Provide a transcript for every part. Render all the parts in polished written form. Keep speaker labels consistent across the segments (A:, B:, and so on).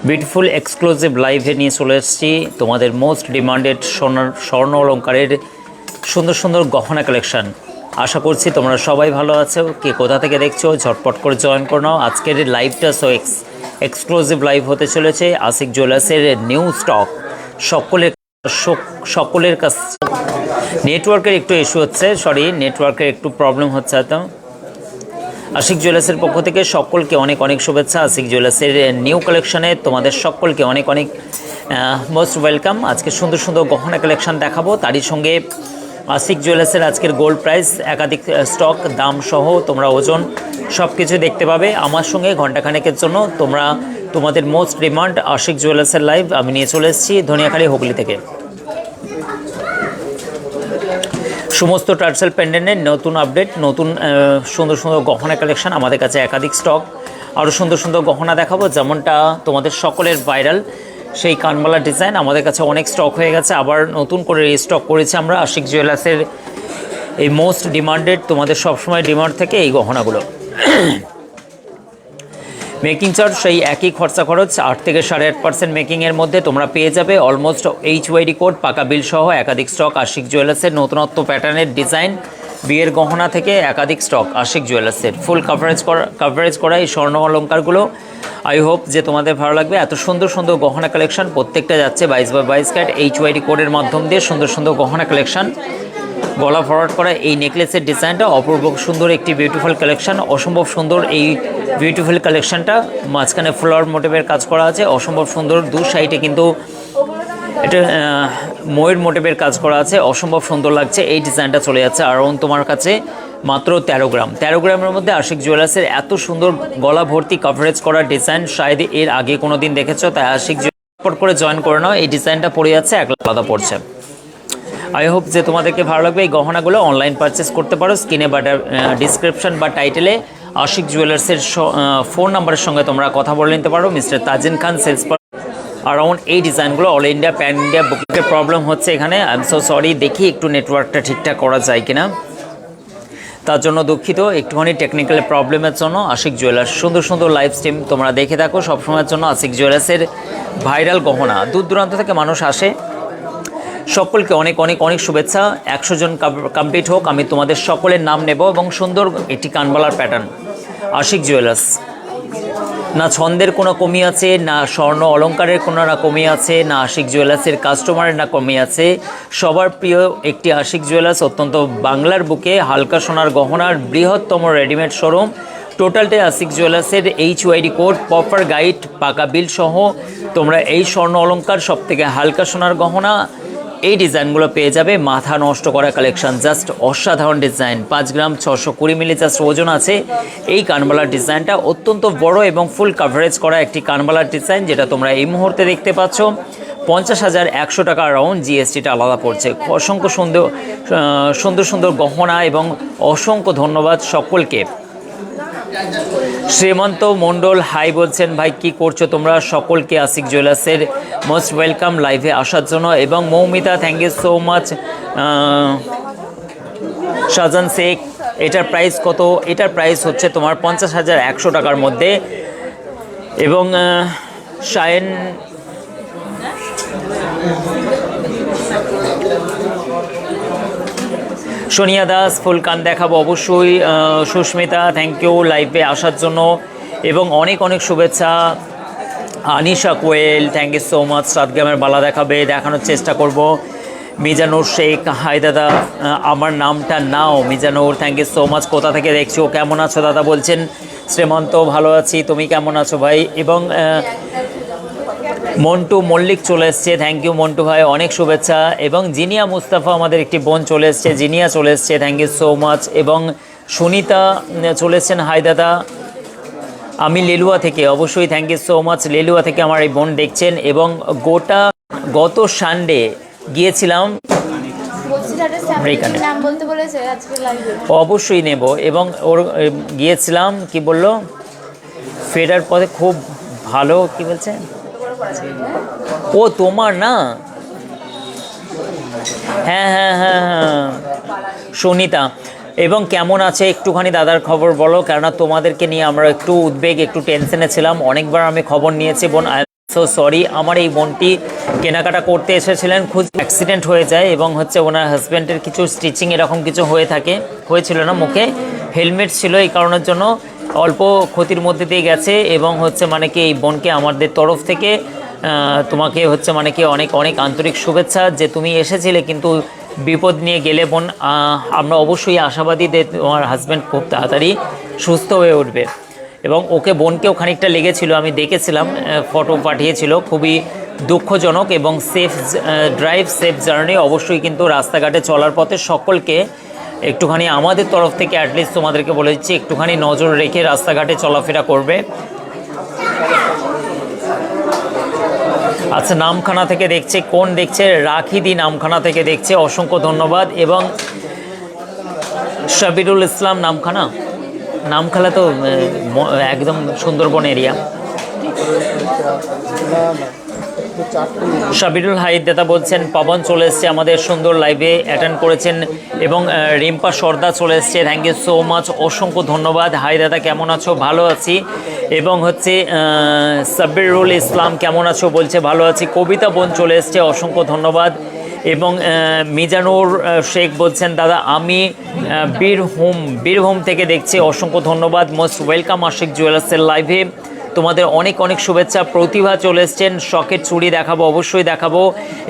A: Beautiful exclusive লাইভে নিয়ে চলে এসেছি তোমাদের মোস্ট ডিমান্ডেড স্বর্ণ অলঙ্কারের সুন্দর সুন্দর গহনা কালেকশন। আশা করছি তোমরা সবাই ভালো আছো। কে কোথা থেকে দেখছো ঝটপট করে জয়েন করে নাও। আজকের লাইভটা এক্সক্লুসিভ লাইভ হতে চলেছে। আশিক জুয়েলার্সের নিউ স্টক সকলের কাছে। নেটওয়ার্কের একটু ইস্যু হচ্ছে, নেটওয়ার্কের একটু প্রবলেম হচ্ছে হয়তো। আশিক জুয়েলার্সের পক্ষ থেকে সকলকে অনেক অনেক শুভেচ্ছা। আশিক জুয়েলার্সের নিউ কালেকশনে তোমাদের সকলকে অনেক অনেক মোস্ট ওয়েলকাম। আজকে সুন্দর সুন্দর গহনা কালেকশন দেখাবো। তারই সঙ্গে আশিক জুয়েলার্সের আজকের গোল্ড প্রাইস, একাধিক স্টক, দাম সহ তোমরা ওজন সব কিছু দেখতে পাবে আমার সঙ্গে। ঘণ্টাখানেকের জন্য তোমাদের মোস্ট ডিমান্ড আশিক জুয়েলার্সের লাইভ আমি নিয়ে চলে এসেছি ধনিয়াখালী হুগলি থেকে। সমস্ত টার্সেল পেন্ডেন্টের নতুন আপডেট, নতুন সুন্দর সুন্দর গহনা কালেকশন আমাদের কাছে একাধিক স্টক। আরও সুন্দর সুন্দর গহনা দেখাবো, যেমনটা তোমাদের সকলের ভাইরাল সেই কানবালা ডিজাইন আমাদের কাছে অনেক স্টক হয়ে গেছে। আবার নতুন করে রিস্টক করেছি আমরা আশিক জুয়েলার্সের এই মোস্ট ডিমান্ডেড, তোমাদের সবসময় ডিমান্ড থেকে এই গহনাগুলো। মেকিং চার্জ সেই একই খরচ 8 থেকে 8.5% মেকিংয়ের মধ্যে তোমরা পেয়ে যাবে। অলমোস্ট HYD কোড, পাকা বিল সহ একাধিক স্টক আশিক জুয়েলার্সের। নতুনত্ব প্যাটার্নের ডিজাইন, বিয়ের গহনা থেকে একাধিক স্টক আশিক জুয়েলার্সের। ফুল কাভারেজ করা এই স্বর্ণ অলঙ্কারগুলো আই হোপ যে তোমাদের ভালো লাগবে। এত সুন্দর সুন্দর গহনা কালেকশন, প্রত্যেকটা যাচ্ছে 22x22 ক্যারেট HYD কোডের মাধ্যম দিয়ে। সুন্দর সুন্দর গহনা কালেকশন, গলা ফরওয়ার্ড করা এই নেকলেসের ডিজাইনটা অপূর্ব সুন্দর একটি বিউটিফুল কালেকশন। অসম্ভব সুন্দর এই বিউটিফুল কালেকশনটা। মাঝখানে ফ্লাওয়ার মোটিভের কাজ করা আছে, অসম্ভব সুন্দর। দু সাইডে কিন্তু এটা ময়ূর মোটিভের কাজ করা আছে, অসম্ভব সুন্দর লাগছে। এই ডিজাইনটা চলে যাচ্ছে আরাউন্ড তোমার কাছে মাত্র 13 গ্রাম। 13 গ্রামের মধ্যে আশিক জুয়েলার্সের এত সুন্দর গলা ভর্তি কভারেজ করা ডিজাইন শায়দ এর আগে কোনো দিন দেখেছো। তাই আশিক জুয়েলার্স করে জয়েন করে নাও। এই ডিজাইনটা পড়ে যাচ্ছে আলাদা পড়ছে। আই হোপ যে তোমাদেরকে ভালো লাগবে। এই গহনাগুলো অনলাইন পারচেস করতে পারো। স্ক্রিনে বা ডিসক্রিপশন বা টাইটেলে আশিক জুয়েলার্সের ফোন নাম্বারের সঙ্গে তোমরা কথা বলে নিতে পারো। মিস্টার তাজিন খান, সেলস আরাউন্ড এই ডিজাইনগুলো অল ইন্ডিয়া প্যান ইন্ডিয়া বুকিংয়ের প্রবলেম হচ্ছে এখানে। আই এম সো সরি, দেখি একটু নেটওয়ার্কটা ঠিকঠাক করা যায় কিনা, তার জন্য দুঃখিত। একটুখানি টেকনিক্যাল প্রবলেমের জন্য। আশিক জুয়েলার্স সুন্দর সুন্দর লাইভ স্ট্রিম তোমরা দেখে থাকো সবসময়ের জন্য। আশিক জুয়েলার্সের ভাইরাল গহনা, দূর দূরান্ত থেকে মানুষ আসে। সকলকে অনেক অনেক অনেক শুভেচ্ছা। 100 জন কমপ্লিট হোক, আমি তোমাদের সকলের নাম নেব। এবং সুন্দর একটি কানবালার প্যাটার্ন আশিক জুয়েলার্স। না ছন্দের কোনো কমি আছে, না স্বর্ণ অলঙ্কারের কোনো না কমি আছে, না আশিক জুয়েলার্সের কাস্টমারের না কমি আছে। সবার প্রিয় একটি আশিক জুয়েলার্স, অত্যন্ত বাংলার বুকে হালকা সোনার গহনার বৃহত্তম রেডিমেড শোরুম। টোটালটাই আশিক জুয়েলার্সের HYD কোড, প্রপার গাইড, পাকা বিল সহ তোমরা এই স্বর্ণ অলঙ্কার সব থেকে হালকা সোনার গহনা এই ডিজাইনগুলো পেয়ে যাবে। মাথা নষ্ট করা কালেকশন, জাস্ট অসাধারণ ডিজাইন। 5 গ্রাম 620 মিলি জাস্ট ওজন আছে। এই কানবালার ডিজাইনটা অত্যন্ত বড় এবং ফুল কাভারেজ করা একটি কানবালার ডিজাইন, যেটা তোমরা এই মুহূর্তে দেখতে পাচ্ছ। 50,100 টাকা রাউন্ড, জিএসটিটা আলাদা পড়ছে। অসংখ্য সুন্দর সুন্দর সুন্দর গহনা এবং অসংখ্য ধন্যবাদ সকলকে। শ্রীমন্ত মণ্ডল হাই বলছেন, ভাই কি করছো তোমরা? সকলকে আশিক জুয়েলার্সের মোস্ট ওয়েলকাম লাইভে আসার জন্য। এবং Moumita, thank you so much. Shahjan Sheikh, এটার প্রাইস কত? এটার প্রাইস হচ্ছে তোমার 50,100 টাকার মধ্যে। এবং শায়েন সোনিয়া দাস, ফুলকান দেখাবো অবশ্যই। সুস্মিতা, থ্যাংক ইউ লাইভে আসার জন্য এবং অনেক অনেক শুভেচ্ছা। আনিশা কোয়েল, থ্যাংক ইউ সো মাচ। 7 গ্রামের বালা দেখানোর চেষ্টা করব। মিজানুর শেখ, হাই দাদা, আমার নামটা নাও। Mizanur, thank you so much. কোথা থেকে দেখছো, কেমন আছো দাদা বলছেন। শ্রীমন্ত, ভালো আছি, তুমি কেমন আছো ভাই? এবং মন্টু মল্লিক চলে এসছে, থ্যাংক ইউ মন্টু ভাই, অনেক শুভেচ্ছা। এবং জিনিয়া মুস্তাফা, আমাদের একটি বোন চলে এসছে, জিনিয়া চলে এসছে, থ্যাংক ইউ সো মাচ। এবং সুনিতা চলে এসছেন, হাই দাদা, আমি লেলুয়া থেকে, অবশ্যই থ্যাংক ইউ সো মাচ। লেলুয়া থেকে আমার এই বোন দেখছেন। এবং গত সানডে গিয়েছিলাম, অবশ্যই নেব। এবং ওর গিয়েছিলাম, কি বললো, ফেরার পথে খুব ভালো, কি বলছে, ও তোমার না? হ্যাঁ হ্যাঁ হ্যাঁ হ্যাঁ, সুনিতা। এবং কেমন আছে একটুখানি দাদার খবর বলো, কেননা তোমাদেরকে নিয়ে আমরা একটু উদ্বেগ, একটু টেনশনে ছিলাম। অনেকবার আমি খবর নিয়েছি বোন, আই সো সরি। আমার এই বোনটি কেনাকাটা করতে এসেছিলেন, খুব অ্যাক্সিডেন্ট হয়ে যায় এবং হচ্ছে ওনার হাজব্যান্ডের কিছু স্টিচিং এরকম কিছু হয়ে থাকে, হয়েছিল না, মুখে হেলমেট ছিল, এই কারণের জন্য অল্প ক্ষতির মধ্যে দিয়ে গেছে। এবং হচ্ছে মানে কি এই বোনকে আমাদের তরফ থেকে তোমাকে হচ্ছে মানে কি অনেক অনেক আন্তরিক শুভেচ্ছা যে তুমি এসেছিলে, কিন্তু বিপদ নিয়ে গেলে বোন। আমরা অবশ্যই আশাবাদী যে তোমার হাজব্যান্ড খুব তাড়াতাড়ি সুস্থ হয়ে উঠবে। এবং ওকে বোনকেও খানিকটা লেগেছিল, আমি দেখেছিলাম, ফটো পাঠিয়েছিল। খুবই দুঃখজনক। এবং সেফ ড্রাইভ, সেফ জার্নি। অবশ্যই কিন্তু রাস্তাঘাটে চলার পথে সকলকে একটুখানি আমাদের তরফ থেকে অ্যাটলিস্ট তোমাদেরকে বলে দিচ্ছি, একটুখানি নজর রেখে রাস্তাঘাটে চলাফেরা করবে। আচ্ছা, নামখানা থেকে দেখছে, কোন দেখছে? রাখিদি নামখানা থেকে দেখছে, অসংখ্য ধন্যবাদ। এবং শাবিরুল ইসলাম নামখানা, নামখানা তো একদম সুন্দরবন এরিয়া। শাবিরুল হাইদ দাদা বলছেন পাবন চলে এসছে আমাদের সুন্দর লাইভে, অ্যাটেন্ড করেছেন। এবং রিম্পা সর্দার চলে এসছে, থ্যাংক ইউ সো মাচ, অসংখ্য ধন্যবাদ। হাই দাদা কেমন আছো? ভালো আছি। এবং হচ্ছে সাব্বিরুল ইসলাম কেমন আছো বলছে, ভালো আছি। কবিতা বোন চলে এসছে, অসংখ্য ধন্যবাদ। এবং মিজানুর শেখ বলছেন দাদা আমি বীরভূম থেকে দেখছি, অসংখ্য ধন্যবাদ। মোস্ট ওয়েলকাম আশিক জুয়েলার্সের লাইভে, তোমাদের অনেক অনেক শুভেচ্ছা। প্রতিভা চলে এসছেন, শখের চুড়ি দেখাবো, অবশ্যই দেখাবো।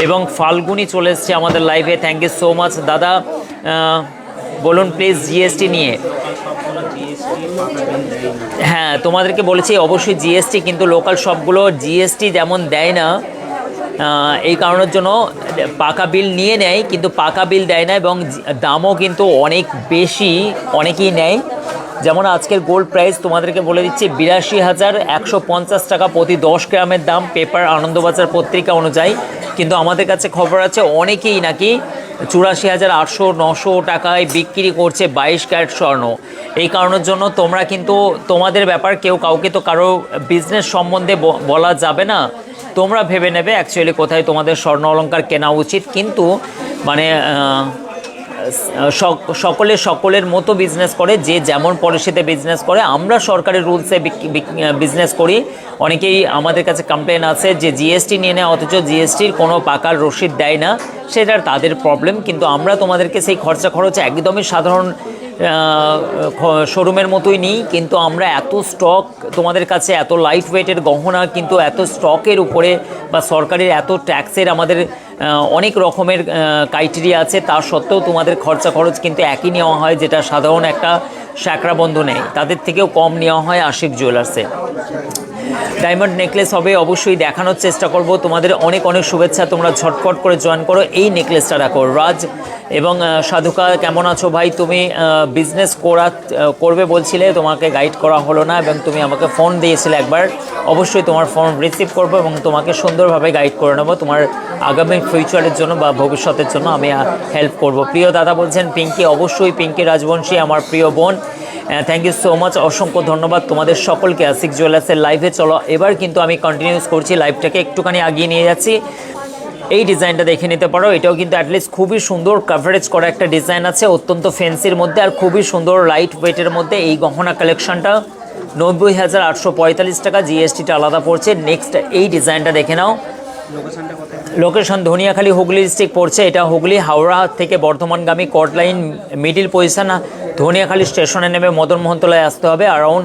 A: এবং ফাল্গুনি চলে এসছে আমাদের লাইভে, থ্যাংক ইউ সো মাচ দাদা। বলুন প্লিজ জিএসটি নিয়ে। হ্যাঁ, তোমাদেরকে বলেছি অবশ্যই জিএসটি, কিন্তু লোকাল শপগুলো জিএসটি যেমন দেয় না, এই কারণের জন্য পাকা বিল নিয়ে নেয়, কিন্তু পাকা বিল দেয় না। এবং দামও কিন্তু অনেক বেশি, অনেকেই নেয়। যেমন আজকের গোল্ড প্রাইস তোমাদেরকে বলে দিচ্ছি 82,150 টাকা প্রতি 10 গ্রামের দাম, পেপার আনন্দবাজার পত্রিকা অনুযায়ী। কিন্তু আমাদের কাছে খবর আছে অনেকেই নাকি 84,800, 900 টাকায় বিক্রি করছে 22 ক্যারেট স্বর্ণ। এই কারণের জন্য তোমরা কিন্তু তোমাদের ব্যাপার, কেউ কাউকে তো কারো বিজনেস সম্বন্ধে বলা যাবে না, তোমরা ভেবে নেবে অ্যাকচুয়ালি কোথায় তোমাদের স্বর্ণ অলংকার কেনা উচিত। কিন্তু মানে সকলের মতো বিজনেস করে, যে যেমন পলিসিতে বিজনেস করে। আমরা সরকারের রুলসে বিজনেস করি। অনেকেই আমাদের কাছে কমপ্লেন আছে যে জিএসটি নিয়ে নেয়, অথচ জিএসটির কোনো পাকার রসিদ দেয় না, সেটার তাদের প্রবলেম। কিন্তু আমরা তোমাদেরকে সেই খরচ একদমই সাধারণ শোরুমের মতোই নিই, কিন্তু আমরা এত স্টক তোমাদের কাছে, এত লাইট ওয়েটের গহনা, কিন্তু এত স্টকের উপরে বা সরকারের এত ট্যাক্সের আমাদের অনেক রকমের ক্রাইটেরিয়া আছে, তা সত্ত্বেও তোমাদের খরচ কিন্তু একই নেওয়া হয়, যেটা সাধারণ একটা শ্যাকরা বন্ধু নেয় তাদের থেকেও কম নেওয়া হয় আশিক জুয়েলার্সে। ডায়মন্ড নেকলেস হবে, অবশ্যই দেখানোর চেষ্টা করব। তোমাদের অনেক অনেক শুভেচ্ছা, তোমরা ঝটপট করে জয়েন করো। এই নেকলেসটা রাখো। রাজ এবং সাধুকা কেমন আছো ভাই? তুমি বিজনেস করবে বলছিলে, তোমাকে গাইড করা হলো না, এবং তুমি আমাকে ফোন দিয়েছিলে একবার। অবশ্যই তোমার ফোন রিসিভ করবো এবং তোমাকে সুন্দরভাবে গাইড করে নেবো, তোমার আগামী ফিউচারের জন্য বা ভবিষ্যতের জন্য আমি হেল্প করব। প্রিয় দাদা বলছেন পিঙ্কি, অবশ্যই পিঙ্কি রাজবংশী আমার প্রিয় বোন, থ্যাংক ইউ সো মাচ, অসংখ্য ধন্যবাদ তোমাদের সকলকে। আশিক জুয়েলার্সের লাইভে চলো এবার কিন্তু আমি কন্টিনিউস করছি, লাইভটাকে একটুখানি আগিয়ে নিয়ে যাচ্ছি। এই ডিজাইনটা দেখে নিতে পারো, এটাও কিন্তু অ্যাটলিস্ট খুবই সুন্দর কাভারেজ করা একটা ডিজাইন আছে, অত্যন্ত ফ্যান্সির মধ্যে আর খুবই সুন্দর লাইট ওয়েটের মধ্যে। এই গহনা কালেকশনটা 90,845 টাকা, জিএসটিটা আলাদা পড়ছে। নেক্সট এই ডিজাইনটা দেখে নাও, লোকেশন ধনিয়াখালী হুগলি ডিস্ট্রিক্ট পড়ছে। এটা হুগলি হাওড়া থেকে বর্ধমানগামী কট লাইন মিডিল পজিশন, ধনিয়াখালী স্টেশনে নেমে মদন মোহনতলায় আসতে হবে। অ্যারাউন্ড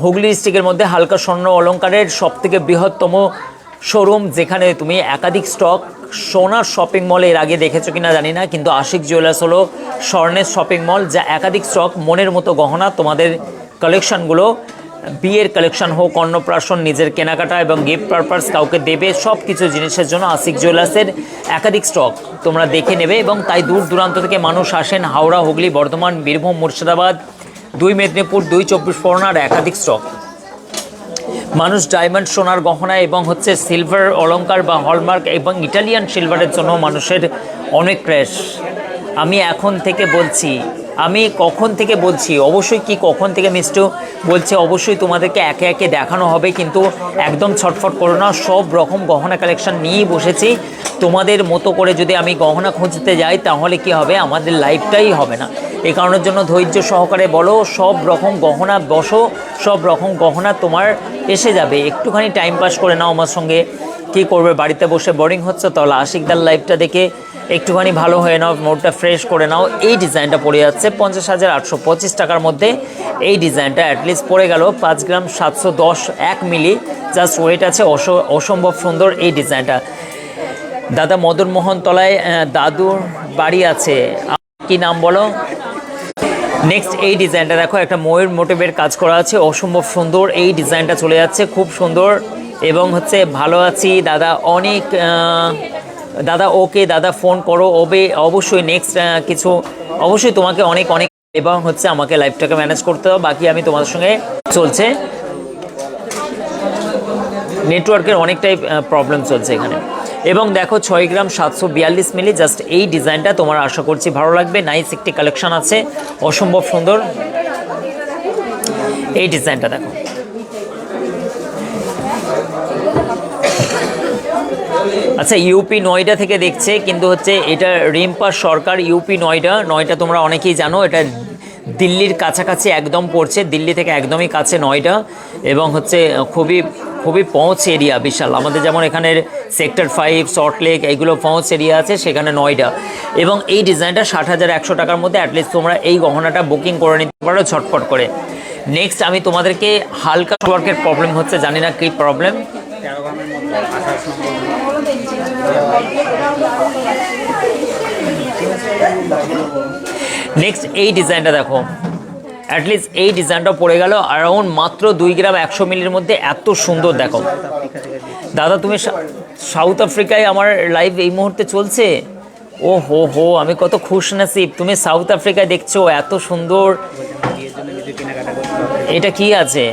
A: হুগলি ডিস্ট্রিক্টের মধ্যে হালকা স্বর্ণ অলঙ্কারের সবথেকে বৃহত্তম শোরুম, যেখানে তুমি একাধিক স্টক, সোনার শপিং মল এর আগে দেখেছো কিনা জানি না, কিন্তু আশিক জুয়েলার্স হলো স্বর্ণের শপিং মল, যা একাধিক স্টক, মনের মতো গহনা, তোমাদের কালেকশানগুলো বিয়ের কালেকশন হোক, অন্নপ্রাশন, নিজের কেনাকাটা এবং গিফট পারপাস কাউকে দেবে, সব কিছু জিনিসের জন্য আশিক জুয়েলার্সের একাধিক স্টক তোমরা দেখে নেবে। এবং তাই দূর দূরান্ত থেকে মানুষ আসেন, হাওড়া, হুগলি, বর্ধমান, বীরভূম, মুর্শিদাবাদ, 2 মেদিনীপুর, 2 চব্বিশ পরগনার একাধিক স্টক। মানুষ ডায়মন্ড সোনার গহনা এবং হচ্ছে সিলভার অলংকার বা হলমার্ক এবং ইটালিয়ান সিলভারের জন্য মানুষের অনেক ক্রেশ। আমি এখন থেকে বলছি, আমি কখন থেকে বলছি, অবশ্যই কি কখন থেকে মিষ্টু বলছে, অবশ্যই তোমাদেরকে একে একে দেখানো হবে, কিন্তু একদম ছটফট করো না। সব রকম গহনা কালেকশন নিয়েই বসেছি। তোমাদের মতো করে যদি আমি গহনা খুঁজতে যাই তাহলে কি হবে, আমাদের লাইফটাই হবে না। এই কারণের জন্য ধৈর্য সহকারে বলো, সব রকম গহনা বসো, সব রকম গহনা তোমার এসে যাবে। একটুখানি টাইম পাস করে নাও আমার সঙ্গে। কি করবে, বাড়িতে বসে বোরিং হচ্ছে, তাহলে আশিকদার লাইভটা দেখে একটুখানি ভালো হয়ে নাও, মোডটা ফ্রেশ করে নাও। এই ডিজাইনটা পড়ে যাচ্ছে 50,825 টাকার মধ্যে। এই ডিজাইনটা অ্যাটলিস্ট পড়ে গেল 5 গ্রাম 710 1 মিলি, জাস্ট ওয়েট আছে, অসম্ভব সুন্দর এই ডিজাইনটা। দাদা মদন মোহন তলায় দাদুর বাড়ি আছে, কি নাম বলো? নেক্সট এই ডিজাইনটা দেখো, একটা ময়ূর মোটিভের কাজ করা আছে, অসম্ভব সুন্দর এই ডিজাইনটা চলে যাচ্ছে, খুব সুন্দর। এবং হচ্ছে ভালো আছি দাদা, অনেক দাদা, ওকে দাদা ফোন করো, অবশ্যই নেক্সট কিছু অবশ্যই তোমাকে অনেক অনেক, এবং হচ্ছে আমাকে লাইফটাকে ম্যানেজ করতে হবে, বাকি আমি তোমাদের সঙ্গে চলছে। নেটওয়ার্কের অনেকটাই প্রবলেম চলছে এখানে। এবং দেখো 6 গ্রাম 742 মিলি, জাস্ট এই ডিজাইনটা তোমার আশা করছি ভালো লাগবে। নাইস একটি কালেকশন আছে, অসম্ভব সুন্দর এই ডিজাইনটা দেখো। আচ্ছা, ইউপি নয়ডা থেকে দেখছে, কিন্তু হচ্ছে এটা রিম্পা সরকার, ইউপি নয়ডা তোমরা অনেকেই জানো, এটা দিল্লির কাছাকাছি একদম পড়ছে, দিল্লি থেকে একদমই কাছে নয়ডা। এবং হচ্ছে খুবই খুবই পৌঁছ এরিয়া বিশাল, আমাদের যেমন এখানের সেক্টর 5 সল্টলেক এইগুলো পৌঁছ এরিয়া আছে, সেখানে নয়ডা। এবং এই ডিজাইনটা 60,100 টাকার মধ্যে অ্যাটলিস্ট তোমরা এই গহনাটা বুকিং করে নিতে পারো ঝটপট করে। নেক্সট আমি তোমাদেরকে হালকা ওয়ার্কের প্রবলেম হচ্ছে, জানি না কী প্রবলেম। নেক্সট এই ডিজাইনটা দেখো, অ্যাটলিস্ট এই ডিজাইনটা পড়ে গেল অ্যারাউন্ড মাত্র 2 গ্রাম 100 মিলির মধ্যে, এত সুন্দর দেখো। দাদা তুমি সাউথ আফ্রিকায় আমার লাইভ এই মুহূর্তে চলছে? ও হো হো, আমি কত খুশনসিব, তুমি সাউথ আফ্রিকায় দেখছো, এত সুন্দর। এটা কি আছে?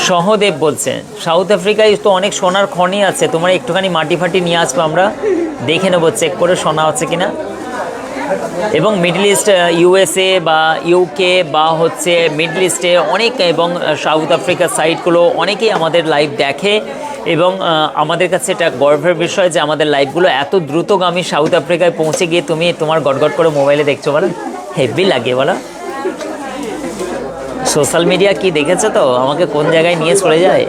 A: সহদেব বলছে সাউথ আফ্রিকায় তো অনেক সোনার খনি আছে, তোমরা একটুখানি মাটি ফাটি নিয়ে আসবে, আমরা দেখে নেবো, চেক করে সোনা আছে কিনা। এবং মিডল ইস্ট, ইউএসএ বা ইউকে বা হচ্ছে মিডল ইস্টে অনেক, এবং সাউথ আফ্রিকার সাইটগুলো অনেকেই আমাদের লাইভ দেখে, এবং আমাদের কাছে এটা গর্বের বিষয় যে আমাদের লাইভগুলো এত দ্রুতগামী সাউথ আফ্রিকায় পৌঁছে গিয়ে তুমি তোমার গটগট করে মোবাইলে দেখছো, বলো হেভি লাগে, বলো। সোশ্যাল মিডিয়া কি দেখেছো তো, আমাকে কোন জায়গায় নিয়ে চলে যায়।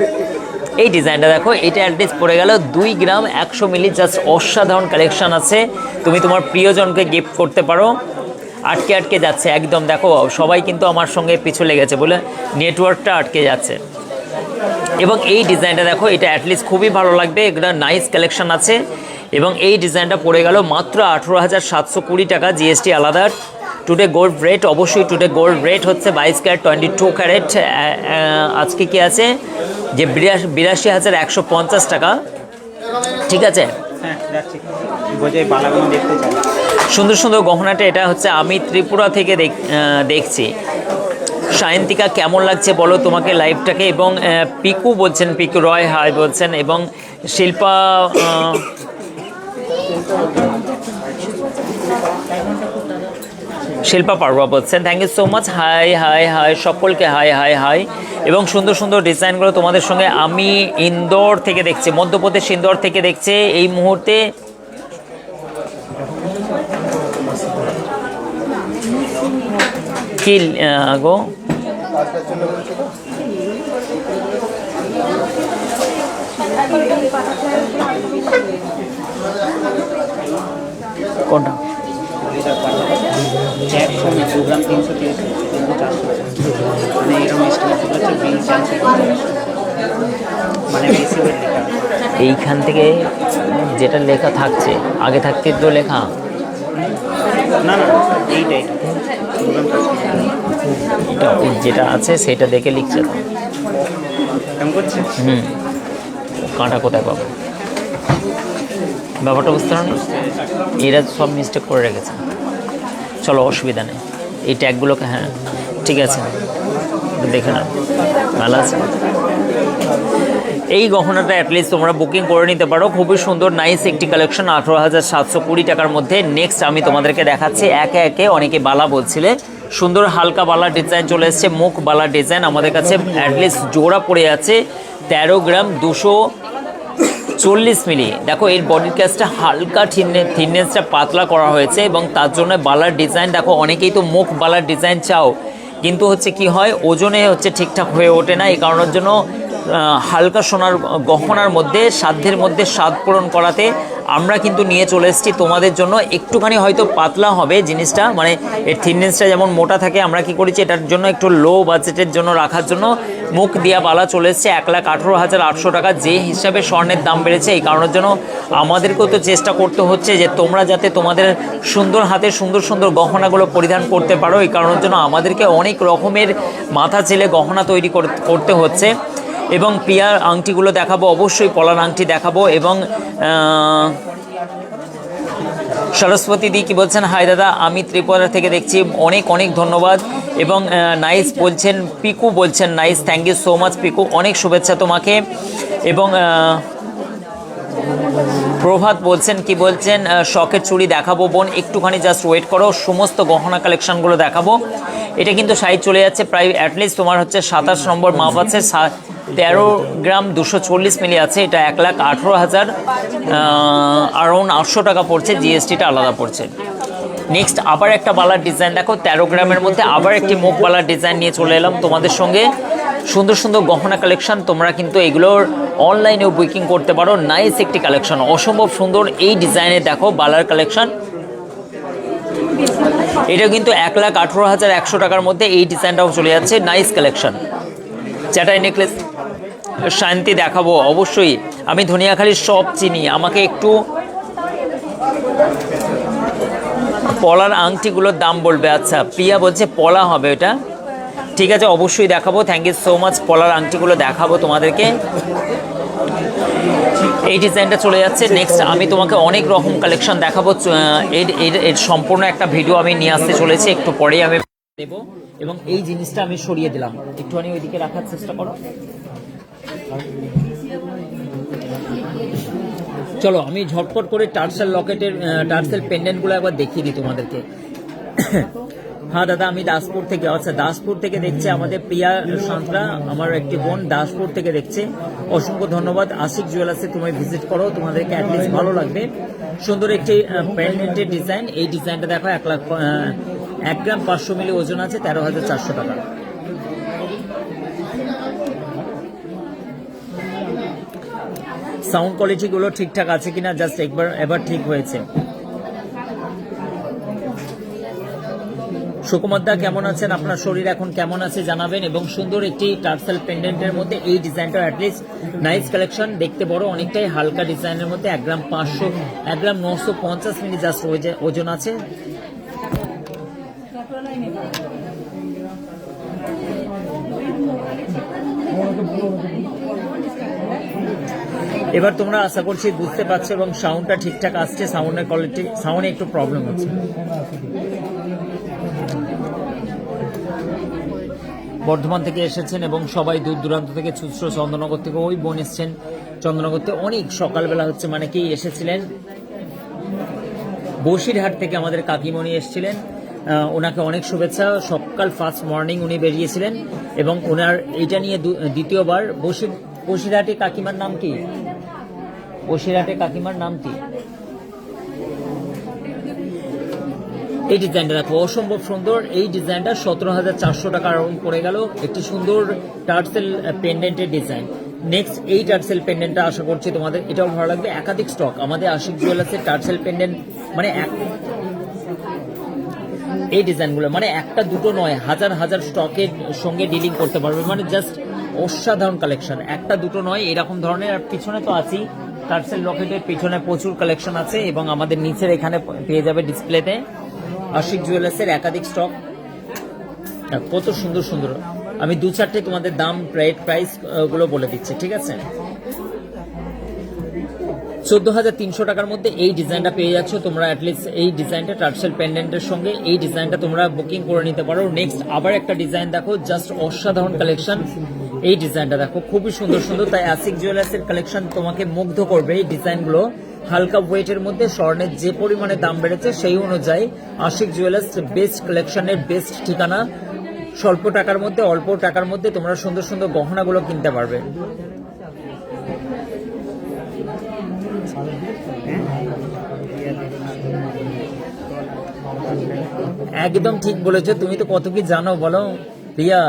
A: এই ডিজাইনটা দেখো, এটা অ্যাটলিস্ট পড়ে গেল 2 গ্রাম 100 মিলি, জাস্ট অসাধারণ কালেকশন আছে, তুমি তোমার প্রিয়জনকে গিফট করতে পারো। আটকে আটকে যাচ্ছে একদম, দেখো সবাই কিন্তু আমার সঙ্গে পিছু লেগেছে বলে নেটওয়ার্কটা আটকে যাচ্ছে। এবং এই ডিজাইনটা দেখো, এটা অ্যাটলিস্ট খুবই ভালো লাগবে, একটা নাইস কালেকশন আছে। এবং এই ডিজাইনটা পড়ে গেল মাত্র 18,720 টাকা, জিএসটি আলাদা। টুডে গোল্ড রেট, অবশ্যই টুডে গোল্ড রেট হচ্ছে 22 ক্যারেট 22 ক্যারেট। আজকে কি আছে যে 82,150 টাকা, ঠিক আছে। সুন্দর সুন্দর গহনাটা, এটা হচ্ছে আমি ত্রিপুরা থেকে দেখছি। সায়ন্তিকা কেমন লাগছে বলো তোমাকে লাইভটাকে। এবং পিকু বলছেন, পিকু রয় হাই বলছেন। এবং শিল্পা শিল্পা পারবা বলছেন, thank you so much. Hi hi hi সকলকে, হাই হাই হাই। এবং সুন্দর সুন্দর ডিজাইনগুলো তোমাদের সঙ্গে আমি ইন্দোর থেকে দেখছি, মধ্যপ্রদেশ ইন্দোর থেকে দেখছে এই মুহূর্তে। কি গো, কোনটা? এইখান থেকে যেটা লেখা থাকছে, আগে থাকতে তো লেখা
B: না না, এইটাই
A: এটা যেটা আছে সেটা দেখে লিখছে তো। কাঁটা কোথায় পাবো, ব্যাপারটা বুঝতে পারো। এরা সব মিস্টেক করে রেখেছে, চলো অসুবিধা নেই। এই ট্যাগগুলোকে, হ্যাঁ ঠিক আছে, দেখে নাও ভালো আছে। এই গহনাটা অ্যাটলিস্ট তোমরা বুকিং করে নিতে পারো, খুবই সুন্দর নাইস একটি কালেকশন 18,720 টাকার মধ্যে। নেক্সট আমি তোমাদেরকে দেখাচ্ছি একে একে, অনেকে বালা বলছিলে, সুন্দর হালকা বালা ডিজাইন চলে এসছে, মুখ বালা ডিজাইন আমাদের কাছে অ্যাটলিস্ট জোড়া পড়ে আছে 13 গ্রাম 240 মিলি। দেখো এর বডির কাজটা হালকা, থিননেসটা পাতলা করা হয়েছে এবং তার জন্য বালার ডিজাইন দেখো, অনেকেই তো মুখ বালার ডিজাইন চাও, কিন্তু হচ্ছে কি হয় ওজনে হচ্ছে ঠিকঠাক হয়ে ওঠে না, এই কারণের জন্য হালকা সোনার গহনার মধ্যে সাধ্যের মধ্যে স্বাদ পূরণ করাতে আমরা কিন্তু নিয়ে চলে এসেছি তোমাদের জন্য। একটুখানি হয়তো পাতলা হবে জিনিসটা, মানে এর থিননেসটা যেমন মোটা থাকে, আমরা কি করেছি এটার জন্য একটু লো বাজেটের জন্য রাখার জন্য মুখ দিয়া বালা চলে এসছে 1,18,800 টাকা। যে হিসাবে স্বর্ণের দাম বেড়েছে, এই কারণের জন্য আমাদেরকেও তো চেষ্টা করতে হচ্ছে যে তোমরা যাতে তোমাদের সুন্দর হাতে সুন্দর সুন্দর গহনাগুলো পরিধান করতে পারো, এই কারণের জন্য আমাদেরকে অনেক রকমের মাথা ছেলে গহনা তৈরি করতে হচ্ছে। এবং পিয়ার আংটিগুলো দেখাবো, অবশ্যই পলার আংটি দেখাবো। এবং সরস্বতী দি কি বলছেন, হাই দাদা আমি ত্রিপুরা থেকে দেখছি, অনেক অনেক ধন্যবাদ। এবং নাইস বলছেন, পিকু বলছেন nice, thank you so much Piku, অনেক শুভেচ্ছা তোমাকে। এবং প্রভাত বলছেন কি বলছেন, শখের চুড়ি দেখাবো বোন, একটুখানি জাস্ট ওয়েট করো, সমস্ত গহনা কালেকশানগুলো দেখাবো। এটা কিন্তু সাইজ চলে যাচ্ছে প্রায় অ্যাটলিস্ট তোমার হচ্ছে 27 নম্বর মাপ আছে, 13 গ্রাম 240 মিলি আছে, এটা 1,18,000 অ্যারাউন্ড 800 টাকা পড়ছে, জিএসটিটা আলাদা পড়ছে। নেক্সট আবার একটা বালার ডিজাইন দেখো, 13 গ্রামের মধ্যে আবার একটি মুখ বালার ডিজাইন নিয়ে চলে এলাম তোমাদের সঙ্গে। সুন্দর সুন্দর গহনা কালেকশন, তোমরা কিন্তু এগুলোর অনলাইনেও বুকিং করতে পারো। নাইস একটি কালেকশন, অসম্ভব সুন্দর এই ডিজাইনে দেখো বালার কালেকশন। এটা কিন্তু 1,18,100 টাকার মধ্যে এই ডিজাইনটাও চলে যাচ্ছে, নাইস কালেকশন। চ্যাটাই নেকলেস শান্তি দেখাবো অবশ্যই, আমি ধনিয়াখালীর সব চিনি, আমাকে একটু পলার আংটিগুলোর দাম বলবে। আচ্ছা প্রিয়া বলছে পলা হবে এটা, ঠিক আছে অবশ্যই দেখাবো, থ্যাংক ইউ সো মাচ। পলার আংটিগুলো দেখাবো তোমাদেরকে, এই ডিজাইনটা চলে যাচ্ছে। নেক্সট আমি তোমাকে অনেক রকম কালেকশন দেখাবো, এর সম্পূর্ণ একটা ভিডিও আমি নিয়ে আসতে চলেছি, একটু পরেই আমি দেবো। এবং এই জিনিসটা আমি সরিয়ে দিলাম, একটুখানি ওইদিকে রাখার চেষ্টা করো। চলো আমি ঝটপট করে টার্সেল লকেটের টার্সেল পেন্ডেন্টগুলো একবার দেখিয়ে দিই তোমাদেরকে। হ্যাঁ দাদা আমি দাসপুর থেকে, আচ্ছা দাসপুর থেকে দেখছে আমাদের প্রিয়া সাঁতরা, আমার একটি বোন দাসপুর থেকে দেখছে, অসংখ্য ধন্যবাদ। আশিক জুয়েলার্সে তুমি ভিজিট করো, তোমাদেরকে অ্যাটলিস্ট ভালো লাগবে। সুন্দর একটি পেন্ডেন্টের ডিজাইন, এই ডিজাইনটা দেখো 1 গ্রাম 500 মিলি ওজন আছে, 13,400 টাকা। সাউন্ড কোয়ালিটিগুলো ঠিকঠাক আছে কিনা জাস্ট এবার ঠিক হয়েছে। সুকুমার দা কেমন আছেন, আপনার শরীর এখন কেমন আছে জানাবেন। এবং সুন্দর একটি টার্সেল পেন্ডেন্টের মধ্যে এই ডিজাইনটা অ্যাটলিস্ট নাইস কালেকশন, দেখতে বড় অনেকটাই হালকা ডিজাইনের মধ্যে 1 গ্রাম 500 1 গ্রাম 950 মিলি জাস্ট ওজন আছে। এবার তোমরা আশা করছি বুঝতে পারছো এবং সাউন্ডটা ঠিকঠাক আসছে, সাউন্ডের কোয়ালিটি, সাউন্ডে একটু প্রবলেম হচ্ছে। বর্ধমান থেকে এসেছেন এবং সবাই দূর দূরান্ত থেকে, চুচড়ো চন্দ্রনগর থেকে ওই বোন এসছেন, চন্দ্রনগর থেকে অনেক সকালবেলা হচ্ছে, মানে কি এসেছিলেন বসিরহাট থেকে আমাদের কাকিমণি এসেছিলেন, ওনাকে অনেক শুভেচ্ছা। সকাল ফার্স্ট মর্নিং উনি বেরিয়েছিলেন এবং ওনার এইটা নিয়ে দ্বিতীয়বার। বসিরহাটে কাকিমার নাম কি, বসিরহাটে কাকিমার নাম কি? এই ডিজাইনটা দেখো অসম্ভব সুন্দর, এই ডিজাইনটা 17,400 টাকা রাউন্ড পড়ে গেল, একটি সুন্দর টার্সেল পেন্ডেন্টের ডিজাইন। নেক্সট এই টার্সেল পেন্ডেন্টটা আশা করছি তোমাদের এটাও ভালো লাগবে, একাধিক স্টক আমাদের আশিক জুয়েলার্সের টার্সেল পেন্ডেন্ট, মানে এই ডিজাইনগুলো মানে একটা দুটো নয়, হাজার হাজার স্টকের সঙ্গে ডিলিং করতে পারবে, মানে জাস্ট অসাধারণ কালেকশন, একটা দুটো নয় এরকম ধরনের। আর পিছনে তো আছেই, টার্সেল লকেটের পিছনে প্রচুর কালেকশন আছে এবং আমাদের নিচের এখানে পেয়ে যাবে ডিসপ্লেতে আশিক জুয়েলার্সের একাধিক স্টক, কত সুন্দর সুন্দর। আমি 2-4টে তোমাদের দাম প্রাইস গুলো বলে দিচ্ছি, ঠিক আছে। 14,300 টাকার মধ্যে এই ডিজাইনটা পেয়ে যাচ্ছ তোমরা, অ্যাটলিস্ট এই ডিজাইনটা টার্সেল পেন্ডেন্টের সঙ্গে এই ডিজাইনটা তোমরা বুকিং করে নিতে পারো। নেক্সট আবার একটা ডিজাইন দেখো, জাস্ট অসাধারণ কালেকশন, এই ডিজাইনটা দেখো খুবই সুন্দর সুন্দর, তাই আশিক জুয়েলার্সের কালেকশন তোমাকে মুগ্ধ করবে। এই ডিজাইনগুলো হালকা ওয়েটের মধ্যে, স্বর্ণের যে পরিমাণে দাম বেড়েছে সেই অনুযায়ী আশিক জুয়েলার্স বেস্ট কালেকশনের বেস্ট ঠিকানা। স্বল্প টাকার মধ্যে, অল্প টাকার মধ্যে তোমরা সুন্দর সুন্দর গহনাগুলো কিনতে পারবে। একদম ঠিক বলেছো, তুমি তো কত কি জানো বলো রিয়া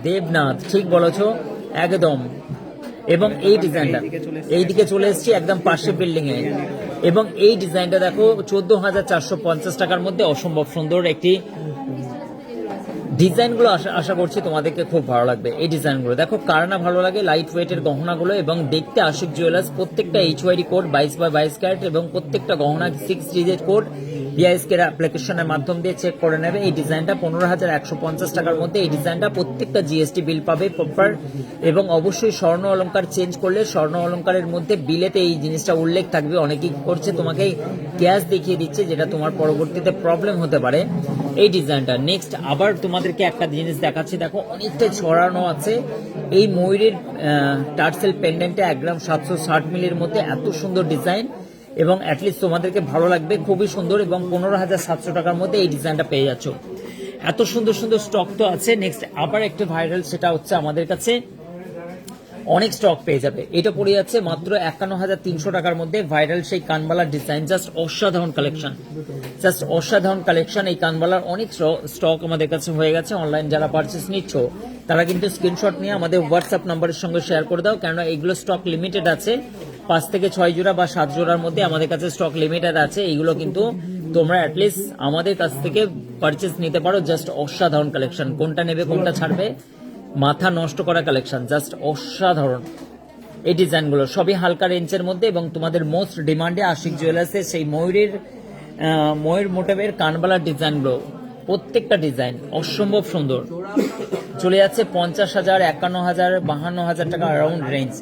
A: দেবনাথ, ঠিক বলেছো একদম। এবং এই ডিজাইনটা এইদিকে চলে এসেছি একদম পাশে বিল্ডিং এ, এবং এই ডিজাইনটা দেখো 14,450 টাকার মধ্যে অসম্ভব সুন্দর একটি ডিজাইনগুলো। আশা করছি তোমাদেরকে খুব ভালো লাগবে। এই ডিজাইনগুলো দেখো কার না ভালো লাগে, লাইট ওয়েটের গহনাগুলো এবং দেখতে আশিক জুয়েলার্স প্রত্যেকটা HYD কোড 22/22 ক্যারেট এবং প্রত্যেকটা গহনা 6 ডিজিট কোড BISK এর অ্যাপ্লিকেশনের মাধ্যম দিয়ে চেক করে নেবে। এই ডিজাইনটা 15,150 টাকার মধ্যে। এই ডিজাইনটা প্রত্যেকটা GST বিল পাবে প্রপার, এবং অবশ্যই স্বর্ণ অলংকার চেঞ্জ করলে স্বর্ণ অলংকারের মধ্যে বিলেতে এই জিনিসটা উল্লেখ থাকবে। অনেকেই করছে তোমাকে ক্যাশ দেখিয়ে দিচ্ছে, যেটা তোমার পরবর্তীতে প্রবলেম হতে পারে। এই ডিজাইনটা নেক্সট আবার তোমাদেরকে একটা জিনিস দেখাচ্ছি, দেখো অনেকটা ছড়ানো আছে। এই ময়ূরের টার্সেল পেন্ডেন্টে 1 গ্রাম 760 মিলির মধ্যে এত সুন্দর ডিজাইন, এবং অ্যাটলিস্ট তোমাদেরকে ভালো লাগবে, খুবই সুন্দর। এবং 15,700 টাকার মধ্যে এই ডিজাইনটা পেয়ে যাচ্ছ। এত সুন্দর সুন্দর স্টক তো আছে। নেক্সট আবার একটা ভাইরাল, সেটা হচ্ছে আমাদের কাছে অনেক স্টক পেয়ে যাবে। এটা পড়ে যাচ্ছে মাত্র 51,300 টাকার মধ্যে, ভাইরাল সেই কানবালার ডিজাইন। জাস্ট অসাধারণ কালেকশন, জাস্ট অসাধারণ কালেকশন। এই কানবালার অনেক স্টক আমাদের কাছে হয়ে গেছে। অনলাইন যারা পারচেস নিচ্ছ তারা কিন্তু স্ক্রিনশট নিয়ে আমাদের হোয়াটসঅ্যাপ নাম্বারের সঙ্গে শেয়ার করে দাও, কেননা এগুলো স্টক লিমিটেড আছে। 5 থেকে 6 জোড়া বা 7 জোড়ার মধ্যে আমাদের কাছে স্টক লিমিটেড আছে। এইগুলো কিন্তু তোমরা অ্যাটলিস্ট আমাদের কাছ থেকে পারচেস নিতে পারো। জাস্ট অসাধারণ কালেকশন, কোনটা নেবে কোনটা ছাড়বে মাথা নষ্ট করা কালেকশন, জাস্ট অসাধারণ। এই ডিজাইনগুলো সবই হালকা রেঞ্জের মধ্যে, এবং তোমাদের মোস্ট ডিমান্ডে আশিক জুয়েলার্সের সেই ময়ূর মোটিভের কানবালার ডিজাইনগুলো, প্রত্যেকটা ডিজাইন অসম্ভব সুন্দর। চলে যাচ্ছে 50,000, 51,000, 52,000 টাকা অ্যারাউন্ড রেঞ্জ।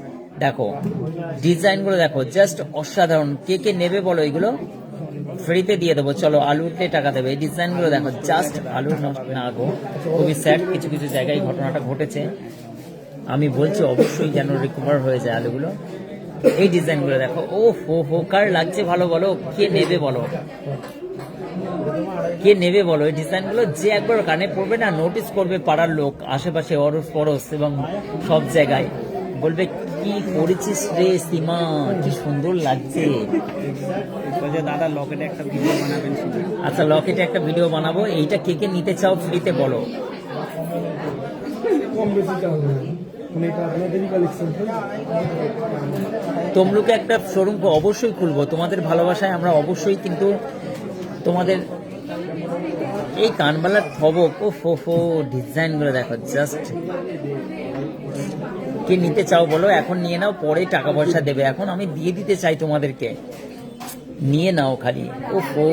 A: দেখো ডিজাইনগুলো দেখো, জাস্ট অসাধারণ। কে কে নেবে বলো, এগুলো ফ্রিতে দিয়ে দেবো। চলো আলুতে টাকা দেবে। এই ডিজাইনগুলো দেখো, জাস্ট আলুর না গো, খুবই স্যাড। কিছু কিছু জায়গায় ঘটনাটা ঘটেছে, আমি বলছি অবশ্যই যেন রিকভার হয়ে যায় আলুগুলো। এই ডিজাইনগুলো দেখো, ও হো কার লাগছে ভালো বলো, কে নেবে বলো, কে নেবে বলো। এই ডিজাইনগুলো যে একবার কানে পড়বে না, নোটিস করবে পাড়ার লোক, আশেপাশে অরস পরস এবং সব জায়গায়, বলবে কি করেছিস রে সীমা, কি সুন্দর লাগছে।
B: দাদা লকেটে একটা ভিডিও বানাবেন।
A: আচ্ছা লকেটে একটা ভিডিও বানাবো। এইটা কে কে নিতে চাও ফ্রিতে বলো। তমলুকে একটা শোরুম অবশ্যই খুলবো, তোমাদের ভালোবাসায় আমরা অবশ্যই, কিন্তু তোমাদের এই কানবালার থবক ও ফো ডিজাইনগুলো দেখো, জাস্ট কে নিতে চাও বলো, এখন নিয়ে নাও, পরে টাকা পয়সা দেবে। এখন আমি দিয়ে দিতে চাই তোমাদেরকে, নিয়ে নাও খালি। ও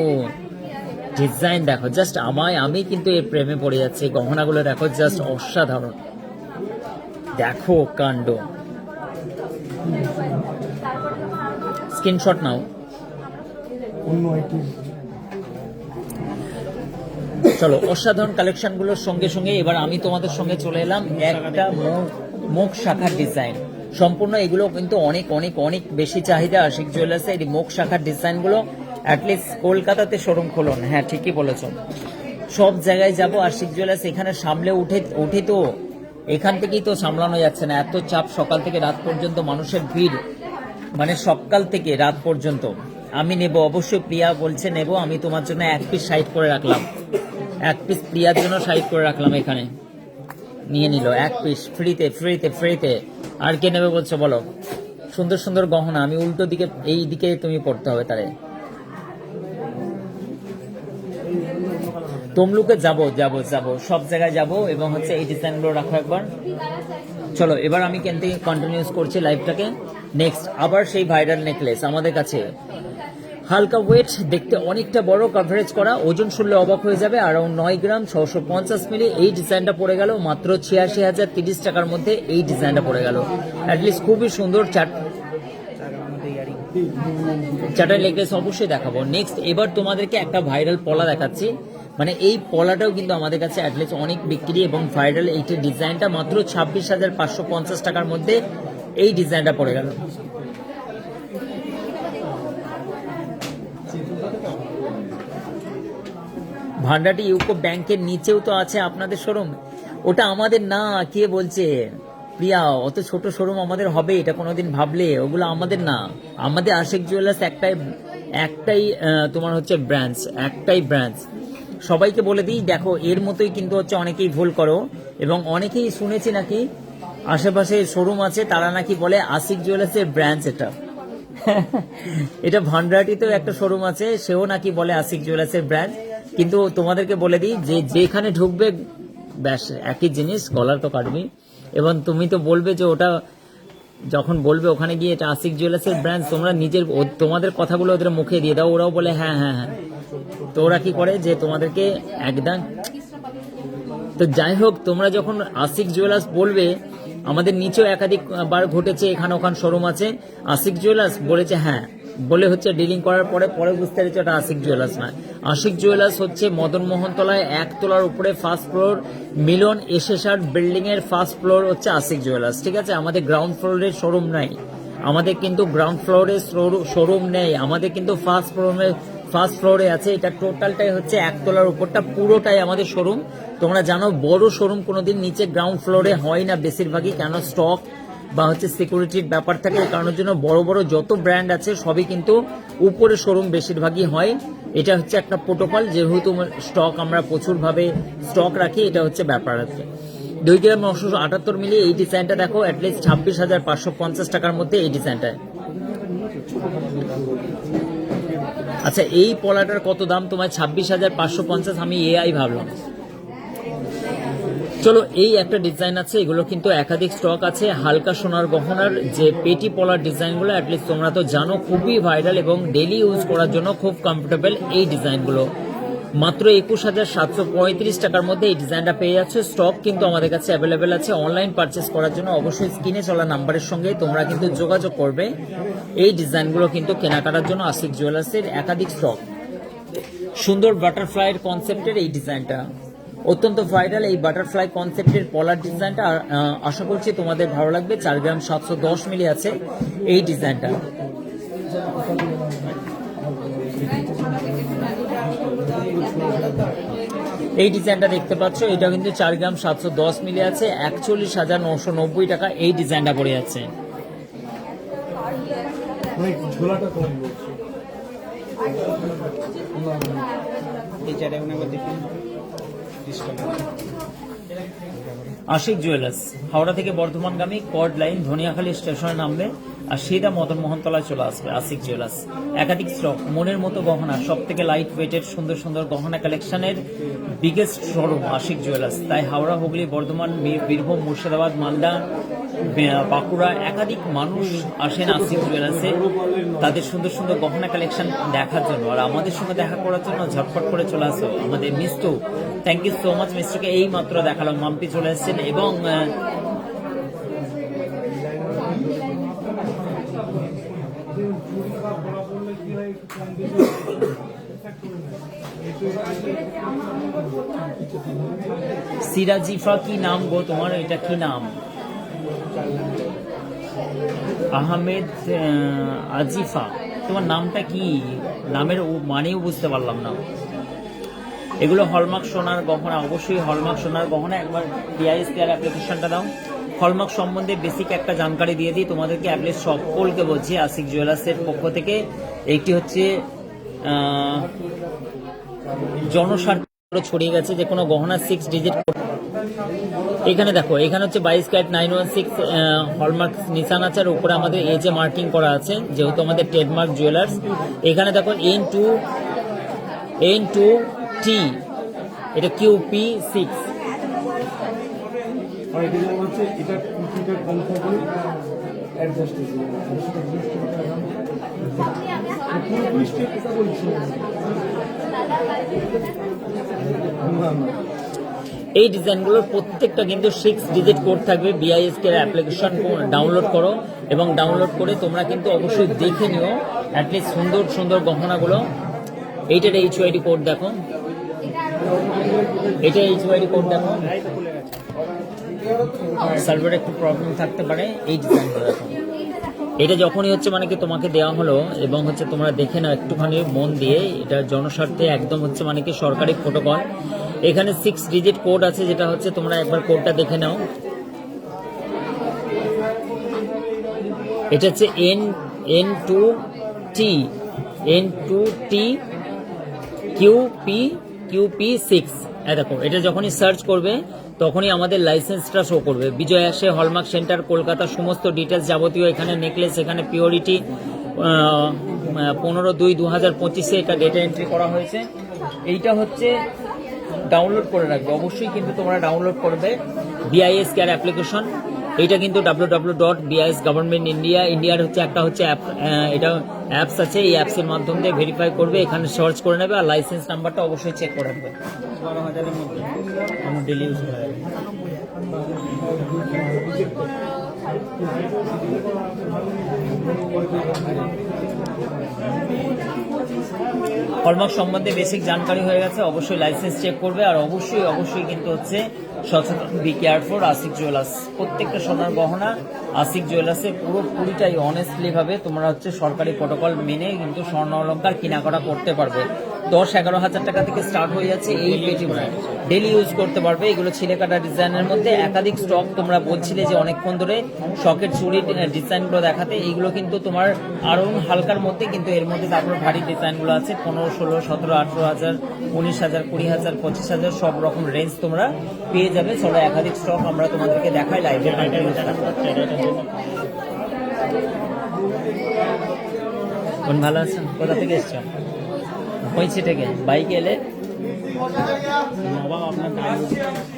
A: ডিজাইন দেখো, জাস্ট আমি কিন্তু এর প্রেমে পড়ে যাচ্ছি। গহনাগুলো দেখো, জাস্ট অসাধারণ। দেখো কাণ্ড, স্ক্রিনশট নাও। চলো অসাধারণ কালেকশনগুলোর সঙ্গে সঙ্গে এবার আমি তোমাদের সঙ্গে চলে এলাম একটা মুখ শাখার ডিজাইন। সম্পূর্ণ এগুলো কিন্তু অনেক অনেক অনেক বেশি চাহিদা আশিক জুয়েলার্সে। এই মুখ শাখার ডিজাইনগুলো অ্যাটলিস্ট কলকাতাতে শোরুম খোলন। হ্যাঁ ঠিকই বলেছ, সব জায়গায় যাব আশিক জুয়েলার্স এখানে সামলে উঠে তো এখান থেকেই তো সামলানো যাচ্ছে না, এত চাপ। সকাল থেকে রাত পর্যন্ত মানুষের ভিড়, মানে সকাল থেকে রাত পর্যন্ত। আমি নেব অবশ্যই, প্রিয়া বলছে নেব। আমি তোমার জন্য 1 পিস সাইড করে রাখলাম, 1 পিস প্রিয়ার জন্য সাইড করে রাখলাম। এখানে নিয়ে নিল 1 পিস ফ্রিতে ফ্রিতে ফ্রিতে। আর কে নেবে বলছো বলো। সুন্দর সুন্দর গহনা, আমি উল্টো দিকে, এই দিকে তুমি পড়তে হবে। তাহলে তমলুকে যাব সব জায়গায় যাব, এবং হচ্ছে এই ডিজাইনগুলো রাখো একবার। চলো এবার আমি কেন থেকে কন্টিনিউস করছি লাইভটাকে। নেক্সট আবার সেই ভাইরাল নেকলেস আমাদের কাছে, হালকা ওয়েট, দেখতে অনেকটা বড়, কভারেজ করা, ওজন শুনলে অবাক হয়ে যাবে। অ্যারাউন্ড 9 গ্রাম 650 মিলি। এই ডিজাইনটা পড়ে গেল মাত্র 86,030 টাকার মধ্যে। এই ডিজাইনটা পড়ে গেল অ্যাটলিস্ট খুবই সুন্দর। চারটা নেকলেস অবশ্যই দেখাবো। নেক্সট এবার তোমাদেরকে একটা ভাইরাল পলা দেখাচ্ছি। মানে এই পলাটাও কিন্তু আমাদের কাছে অ্যাটলিস্ট অনেক বিক্রি এবং ভাইরাল। এইটার ডিজাইনটা মাত্র 26,550 টাকার মধ্যে এই ডিজাইনটা পড়ে গেল। ভান্ডারটি ইউকো ব্যাংকের নিচেও তো আছে আপনাদের শোরুম, ওটা আমাদের না। কে বলছে প্রিয়া অত ছোট শোরুম আমাদের হবে এটা কোনোদিন ভাবলে? ওগুলো আমাদের না। আমাদের আশিক জুয়েলার্স একটাই তোমার হচ্ছে ব্রাঞ্চ, একটাই ব্রাঞ্চ। সবাইকে বলে দিই, দেখো এর মতোই কিন্তু হচ্ছে অনেকেই ভুল করো, এবং অনেকেই শুনেছি নাকি আশেপাশে শোরুম আছে তারা নাকি বলে আশিক জুয়েলার্সের ব্রাঞ্চ এটা। এটা ভান্ডারটিতেও একটা শোরুম আছে, সেও নাকি বলে আশিক জুয়েলার্সের ব্রাঞ্চ। কিন্তু তোমাদেরকে বলে দিই যে যেখানে ঢুকবে ব্যাস একই জিনিস, গলার তো কাটবি, এবং তুমি তো বলবে যে ওটা যখন বলবে ওখানে গিয়ে এটা আশিক জুয়েলার্সের ব্রাঞ্চ, তোমরা নিজের তোমাদের কথাগুলো ওদের মুখে দিয়ে দাও, ওরাও বলে হ্যাঁ হ্যাঁ হ্যাঁ। তো ওরা কি করে যে তোমাদেরকে একদম। তো যাই হোক, তোমরা যখন আশিক জুয়েলার্স বলবে, আমাদের নিচেও একাধিক বার ঘটেছে, এখানে ওখানে শোরুম আছে আশিক জুয়েলার্স বলেছে হ্যাঁ, বলে হচ্ছে ডিলিং করার পরে বুঝতে পেরেছে ওটা আশিক জুয়েলার্স নয়। আশিক জুয়েলার্স হচ্ছে মদন মোহন তলায় 1 তলার উপরে ফার্স্ট ফ্লোর, মিলন এসএসআর বিল্ডিং এর ফার্স্ট ফ্লোর হচ্ছে আশিক জুয়েলার্স, ঠিক আছে? আমাদের গ্রাউন্ড ফ্লোরের শোরুম নাই, আমাদের কিন্তু গ্রাউন্ড ফ্লোরের শোরুম নেই, আমাদের কিন্তু ফার্স্ট ফ্লোরে আছে। এটা টোটালটাই হচ্ছে 1 তলার উপরটা পুরোটাই আমাদের শোরুম। তোমরা জানো বড় শোরুম কোনোদিন নিচে গ্রাউন্ড ফ্লোরে হয় না বেশিরভাগই, কেন স্টক বা হচ্ছে সিকিউরিটির ব্যাপার থাকে। এই কারণের জন্য বড় বড় যত ব্র্যান্ড আছে সবই কিন্তু উপরে শোরুম বেশিরভাগই হয়। এটা হচ্ছে একটা প্রোটোকল, যেহেতু স্টক আমরা প্রচুরভাবে স্টক রাখি, এটা হচ্ছে ব্যাপার আছে। 2 গ্রাম 978 মিলিয়ে এই ডিজাইনটা দেখো, অ্যাটলিস্ট 26,550 টাকার মধ্যে এই ডিজাইনটা। আচ্ছা, এই পলাটার কত দাম তোমার? 26,550। আমি এআই ভাবলাম। চলো, এই একটা ডিজাইন আছে, এগুলো কিন্তু একাধিক স্টক আছে। হালকা সোনার গহনার যে পেটি পলার ডিজাইনগুলো অ্যাটলিস্ট তোমরা তো জানো খুবই ভাইরাল এবং ডেলি ইউজ করার জন্য খুব কমফোর্টেবল। এই ডিজাইনগুলো মাত্র 21,735 টাকার মধ্যে এই ডিজাইনটা পেয়ে যাচ্ছে। স্টক কিন্তু আমাদের কাছে অ্যাভেলেবেল আছে। অনলাইন পারচেস করার জন্য অবশ্যই স্ক্রিনে চলা নাম্বারের সঙ্গে তোমরা কিন্তু যোগাযোগ করবে। এই ডিজাইনগুলো কিন্তু কেনাকাটার জন্য আশিক জুয়েলার্সের একাধিক স্টক। সুন্দর বাটারফ্লাইয়ের কনসেপ্টের এই ডিজাইনটা অত্যন্ত ভাইরাল। এই বাটারফ্লাই কনসেপ্টের পলার ডিজাইনটা আশা করছি তোমাদের ভালো লাগবে। 4 গ্রাম 710 মিলি আছে এই ডিজাইনটা। এই ডিজাইনটা দেখতে পাচ্ছ, এটা কিন্তু 4 গ্রাম 710 মিলি আছে, 41,990 টাকা এই ডিজাইনটা পড়ে যাচ্ছে। আশিক জুয়েলার্স হাওড়া থেকে বর্ধমানগামী কর্ড লাইন ধনিয়াখালী স্টেশনে নামবে আর সিধা মদন মোহনতলায় চলে আসবে। আশিক জুয়েলার্স একাধিক স্টক, মনের মতো গহনা, সব থেকে লাইট ওয়েটের সুন্দর সুন্দর গহনা কালেকশনের বিগেস্ট শোরুম আশিক জুয়েলার্স। তাই হাওড়া, হুগলি, বর্ধমান, বীরভূম, মুর্শিদাবাদ, মালদা, বাঁকুড়া একাধিক মানুষ আসেন আশিক জুয়েলার্সে তাদের সুন্দর সুন্দর গহনা কালেকশন দেখার জন্য। আর আমাদের সঙ্গে দেখা করার জন্য ঝটফট করে চলে আসো আমাদের Mishtu. Thank you so much মিস্টুকে। এই মাত্র দেখালাম, মাম্পি চলে এসেছেন এবং সিরাজিফা কি নাম গো তোমার? এটা কি নাম? আহমেদ আজিফা, তোমার নামটা কি? নামের মানেও বুঝতে পারলাম না। এগুলো হলমার্ক সোনার গহনা, অবশ্যই হলমার্ক সোনার গহনা। একবার ডিআইএসপিআর অ্যাপ্লিকেশনটা দাও। হলমার্ক সম্বন্ধে বেসিক একটা জানকারি দিয়ে দিই তোমাদেরকে, অ্যাটলিস্ট সকলকে বলছি আশিক জুয়েলার্সের পক্ষ থেকে। একটি হচ্ছে জনস্বার্থে ছড়িয়ে গেছে যে কোনো গহনা 6 ডিজিট। এখানে দেখো, এখানে হচ্ছে 22 ক্যারেট 916 হলমার্ক নিশান আছে, আর উপরে আমাদের এজে মার্কিং করা আছে যেহেতু আমাদের ট্রেডমার্ক জুয়েলার্স। এখানে দেখো N2T, এটা QP6। এই ডিজাইনগুলোর প্রত্যেকটা কিন্তু 6 ডিজিট কোড থাকবে। বিআইএসকে অ্যাপ্লিকেশন ডাউনলোড করো এবং ডাউনলোড করে তোমরা কিন্তু অবশ্যই দেখে নিও অ্যাটলিস্ট সুন্দর সুন্দর গহনাগুলো। এইটার HYD কোড দেখো, এটা এইচওয়াইডি কোড দেখো, সার্ভারে একটু প্রবলেম থাকতে পারে। এই ডিজাইনটা দেখো, এটা যখনই হচ্ছে মানে কি তোমাকে দেওয়া হলো এবং হচ্ছে তোমরা দেখে নাও একটুখানি মন দিয়ে, এটা জনস্বার্থে একদম হচ্ছে মানে কি সরকারি প্রোটোকল। এখানে 6 ডিজিট কোড আছে, যেটা হচ্ছে তোমরা একবার কোডটা দেখে নাও। এটা হচ্ছে N2T QP6। দেখো, এটা যখনই সার্চ করবে তখনই আমাদের লাইসেন্সটা শো করবে। বিজয় আসে হলমার্ক সেন্টার কলকাতা, সমস্ত ডিটেলস যাবতীয় এখানে নেকলেস, এখানে পিওরিটি 15/2/2025 এটা ডেটা এন্ট্রি করা হয়েছে। এইটা হচ্ছে ডাউনলোড করে রাখবে অবশ্যই, কিন্তু তোমরা ডাউনলোড করবে BIS কেয়ার অ্যাপ্লিকেশন। এইটা কিন্তু www.BIS গভর্নমেন্ট ইন্ডিয়ার হচ্ছে একটা হচ্ছে অ্যাপ, এটা অ্যাপস আছে, এই অ্যাপসের মাধ্যমে দিয়ে ভেরিফাই করবে, এখানে সার্চ করে নেবে আর লাইসেন্স নাম্বারটা অবশ্যই চেক করে রাখবে।
B: 12,000-এর মধ্যে
A: আমার ডেলি ইউজ করা যাবে। হলমার্ক সম্বন্ধে বেসিক জানকারি হয়ে গেছে, অবশ্যই লাইসেন্স চেক করবে আর অবশ্যই কিন্তু হচ্ছে সচেতন, বি কেয়ারফুল। আশিক জুয়েলার্স প্রত্যেকটা সোনার গহনা আশিক জুয়েলার্সে পুরোপুরিটাই অনেস্টলি ভাবে তোমরা হচ্ছে সরকারি প্রোটোকল মেনে কিন্তু স্বর্ণ অলংকার কেনাকাটা করতে পারবে। 10-11 হাজার টাকা থেকে স্টার্ট হয়ে যাচ্ছে এই পেটিগুলো, ডেলি ইউজ করতে পারবে। এগুলো ছিলে কাটা ডিজাইনের মধ্যে একাধিক স্টক। তোমরা বলছিলে যে অনেকক্ষণ ধরে শখের চুড়ির ডিজাইনগুলো দেখাতে, এইগুলো কিন্তু তোমার আরো হালকার মধ্যে, কিন্তু এর মধ্যে তারপর ভারী ডিজাইনগুলো আছে 15, 16, 17, 18,000, 19,000, 20,000, 25,000 সব রকম রেঞ্জ তোমরা পেয়ে যাবে। চলো একাধিক স্টক আমরা তোমাদেরকে দেখাই লাইভে। কোন ভালো আছেন? কোথা থেকে এসছো? হয়েছে থেকে বাইকে এলে
B: নবাব আপনার গাড়ি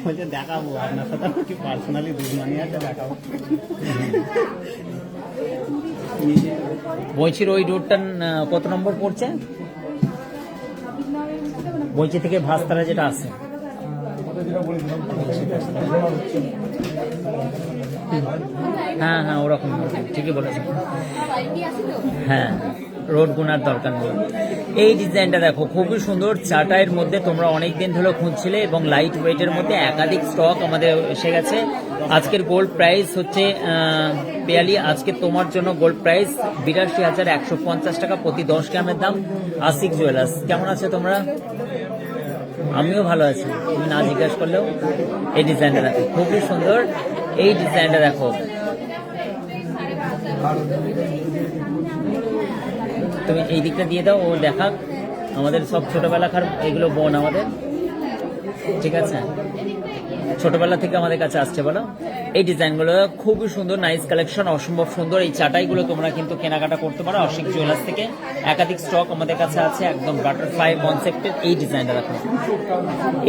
B: বলছে দেখাবো, আপনার সাথে কি পার্সোনালি দুজমানি আছে, দেখাবো।
A: বইচির ওই রোডটা কত নম্বর পড়ছে? বইচি থেকে ভাস্তারা যেটা আছে, হ্যাঁ হ্যাঁ ওরকম ঠিকই বলেছেন। হ্যাঁ, রোড গুনার দরকার নেই। এই ডিজাইনটা দেখো খুবই সুন্দর, চাটাইয়ের মধ্যে তোমরা অনেক দিন ধরে খুঁজছিলে এবং লাইট ওয়েটের মধ্যে একাধিক স্টক আমাদের এসে গেছে। আজকের গোল্ড প্রাইস হচ্ছে পেয়ালি, আজকে তোমার জন্য গোল্ড প্রাইস 82,150 টাকা প্রতি 10 গ্রামের দাম। আশিক জুয়েলার্স, কেমন আছে তোমরা? আমিও ভালো আছি, তুমি না জিজ্ঞাসা করলেও। এই ডিজাইনটা দেখো খুবই সুন্দর, এই ডিজাইনটা দেখো। তুমি এই দিকটা দিয়ে দাও, ও দেখাক। আমাদের সব ছোটবেলাকার এগুলো বোন আমাদের, ঠিক আছে, ছোটবেলা থেকে আমাদের কাছে আসছে বলো। এই ডিজাইনগুলো খুবই সুন্দর, নাইস কালেকশন, অসম্ভব সুন্দর। এই চাটাইগুলো তোমরা কিন্তু কেনাকাটা করতে পারো আশিক জুয়েলার্স থেকে। একাধিক স্টক আমাদের কাছে আছে, একদম বাটারফ্লাই কনসেপ্টের। এই ডিজাইনটা দেখো,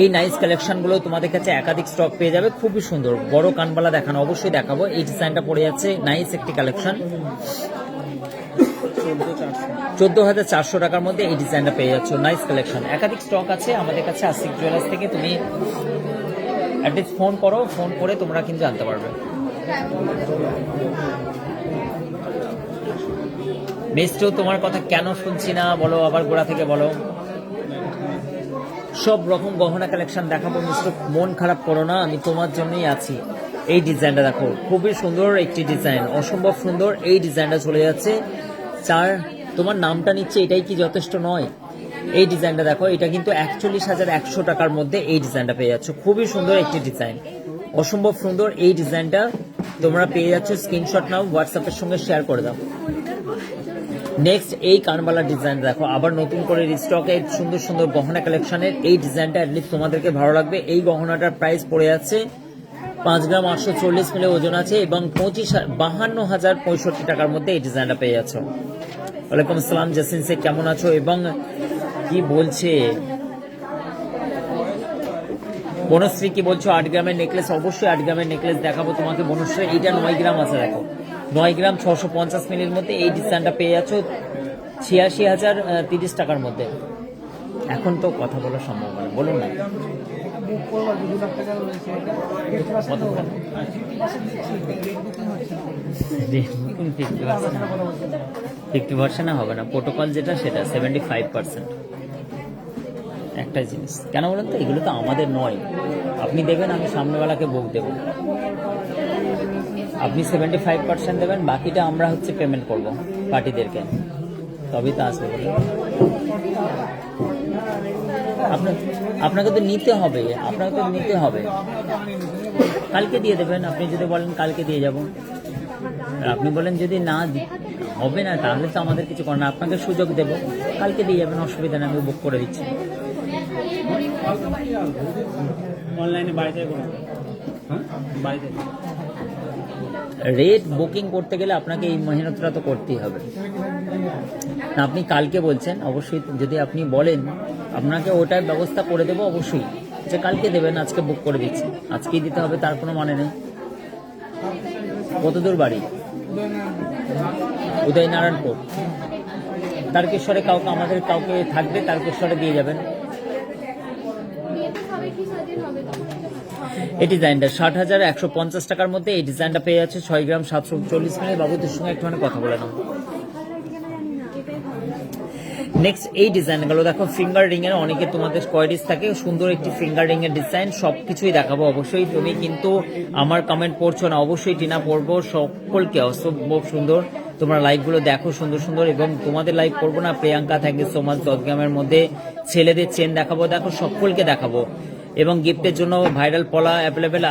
A: এই নাইস কালেকশনগুলো তোমাদের কাছে একাধিক স্টক পেয়ে যাবে। খুবই সুন্দর, বড় কানবালা দেখানো, অবশ্যই দেখাবো। এই ডিজাইনটা পড়ে যাচ্ছে, নাইস একটি কালেকশন, 14,400 টাকার মধ্যে এই ডিজাইনটা পেয়ে যাচ্ছ। নাইস কালেকশন, একাধিক স্টক আছে আমাদের কাছে আশিক জুয়েলার্স থেকে। তুমি অ্যাটলিস্ট ফোন করো, ফোন করে তোমরা কিন্তু জানতে পারবে। বেস্টও তোমার কথা কেন শুনছি না বলো, আবার গোড়া থেকে বলো। সব রকম গহনা কালেকশন দেখাবো মিস্টার, মন খারাপ করো না, আমি তোমার জন্যই আছি। এই ডিজাইনটা দেখো খুবই সুন্দর একটি ডিজাইন, অসম্ভব সুন্দর। এই ডিজাইনটা চলে যাচ্ছে তোমার নামটা নিচ্ছে, এটাই কি যথেষ্ট নয়? এই ডিজাইনটা দেখো, এটা কিন্তু 41,100 টাকার মধ্যে এই ডিজাইনটা পেয়ে যাচ্ছ। খুবই সুন্দর একটি ডিজাইন, অসম্ভব সুন্দর। এই ডিজাইনটা তোমরা পেয়ে যাচ্ছ, স্ক্রিনশট নাও, হোয়াটসঅ্যাপের সঙ্গে শেয়ার করে দাও। নেক্সট এই কানবালা ডিজাইন দেখো, আবার নতুন করে রিস্টকে সুন্দর সুন্দর গহনা কালেকশনের। এই ডিজাইনটা অ্যাটলিস্ট তোমাদেরকে ভালো লাগবে। এই গহনাটার প্রাইস পড়ে যাচ্ছে 5 গ্রাম 840 মিলি ওজন আছে এবং 52,065 টাকার মধ্যে এই ডিজাইনটা পেয়ে যাচ্ছ। ওয়ালাইকুম আসসালাম জাসিন শেখ, কেমন আছো? এবং কি বলছে বনশ্রী, কি বলছো? 8 গ্রামের নেকলেস, অবশ্যই 8 গ্রামের নেকলেস দেখাবো তোমাকে বনশ্রী। এইটা 9 গ্রাম আছে দেখো, 9 গ্রাম 650 মিলির মধ্যে এই ডিজাইনটা পেয়ে যাচ্ছ 86,030 টাকার মধ্যে। এখন তো কথা বলা সম্ভব না, বলুন না। বুকিং 50% হবে না, প্রোটোকল যেটা সেটা 75%। একটাই জিনিস, কেন বলেন তো, এগুলো তো আমাদের নয়। আপনি দেবেন, আমি সামনেওয়ালাকে বুক দেবো, আপনি 75% দেবেন, বাকিটা আমরা হচ্ছে পেমেন্ট করব পার্টিদেরকে, তবেই তো আসবে বলুন। আপনাকে তো নিতে হবে, কালকে দিয়ে দেবেন। আপনি যদি বলেন কালকে দিয়ে যাব, আপনি বলেন যদি না হবে না, তাহলে তো আমাদের কিছু করার না, আপনাকে সুযোগ দেব, কালকে দিয়ে যাবেন, অসুবিধা নেই, আমি বুক করে দিচ্ছি।
B: অনলাইনে বাড়িতে বাড়িতে
A: রেট বুকিং করতে গেলে আপনাকে এই মেহনতটা তো করতেই হবে। না, আপনি কালকে বলছেন, অবশ্যই যদি আপনি বলেন আপনাকে ওটার ব্যবস্থা করে দেবো অবশ্যই, যে কালকে দেবেন, আজকে বুক করে দিচ্ছি, আজকেই দিতে হবে তার কোনো মানে নেই। কত দূর বাড়ি? উদয়নারায়ণপুর। তারকেশ্বরে আমাদের কাউকে থাকবে, তারকেশ্বরে দিয়ে যাবেন। এই ডিজাইনটা 60,150 টাকার মধ্যে এই ডিজাইনটা পেয়ে যাচ্ছে 6 গ্রাম 740 মিলি। বাবুদের সঙ্গে একটুখানি কথা বলে নাও। নেক্সট এই ডিজাইনগুলো দেখো, ফিঙ্গার রিং এর অনেকে তোমাদের কোয়ারিজ থাকে, সুন্দর একটি ফিঙ্গার রিং এর ডিজাইন, সবকিছুই দেখাবো অবশ্যই। তুমি কিন্তু আমার কমেন্ট পড়ছো না, অবশ্যই টিনা পড়বো, সকলকে অসম্ভব সুন্দর। তোমরা লাইভগুলো দেখো সুন্দর সুন্দর, এবং তোমাদের লাইভ করবো না, Priyanka thank you so much. 10 গ্রামের মধ্যে ছেলেদের চেন দেখাবো, দেখো সকলকে দেখাবো। এবং গিফটের জন্য ভাইরাল পলা অ্যাভেলেবেল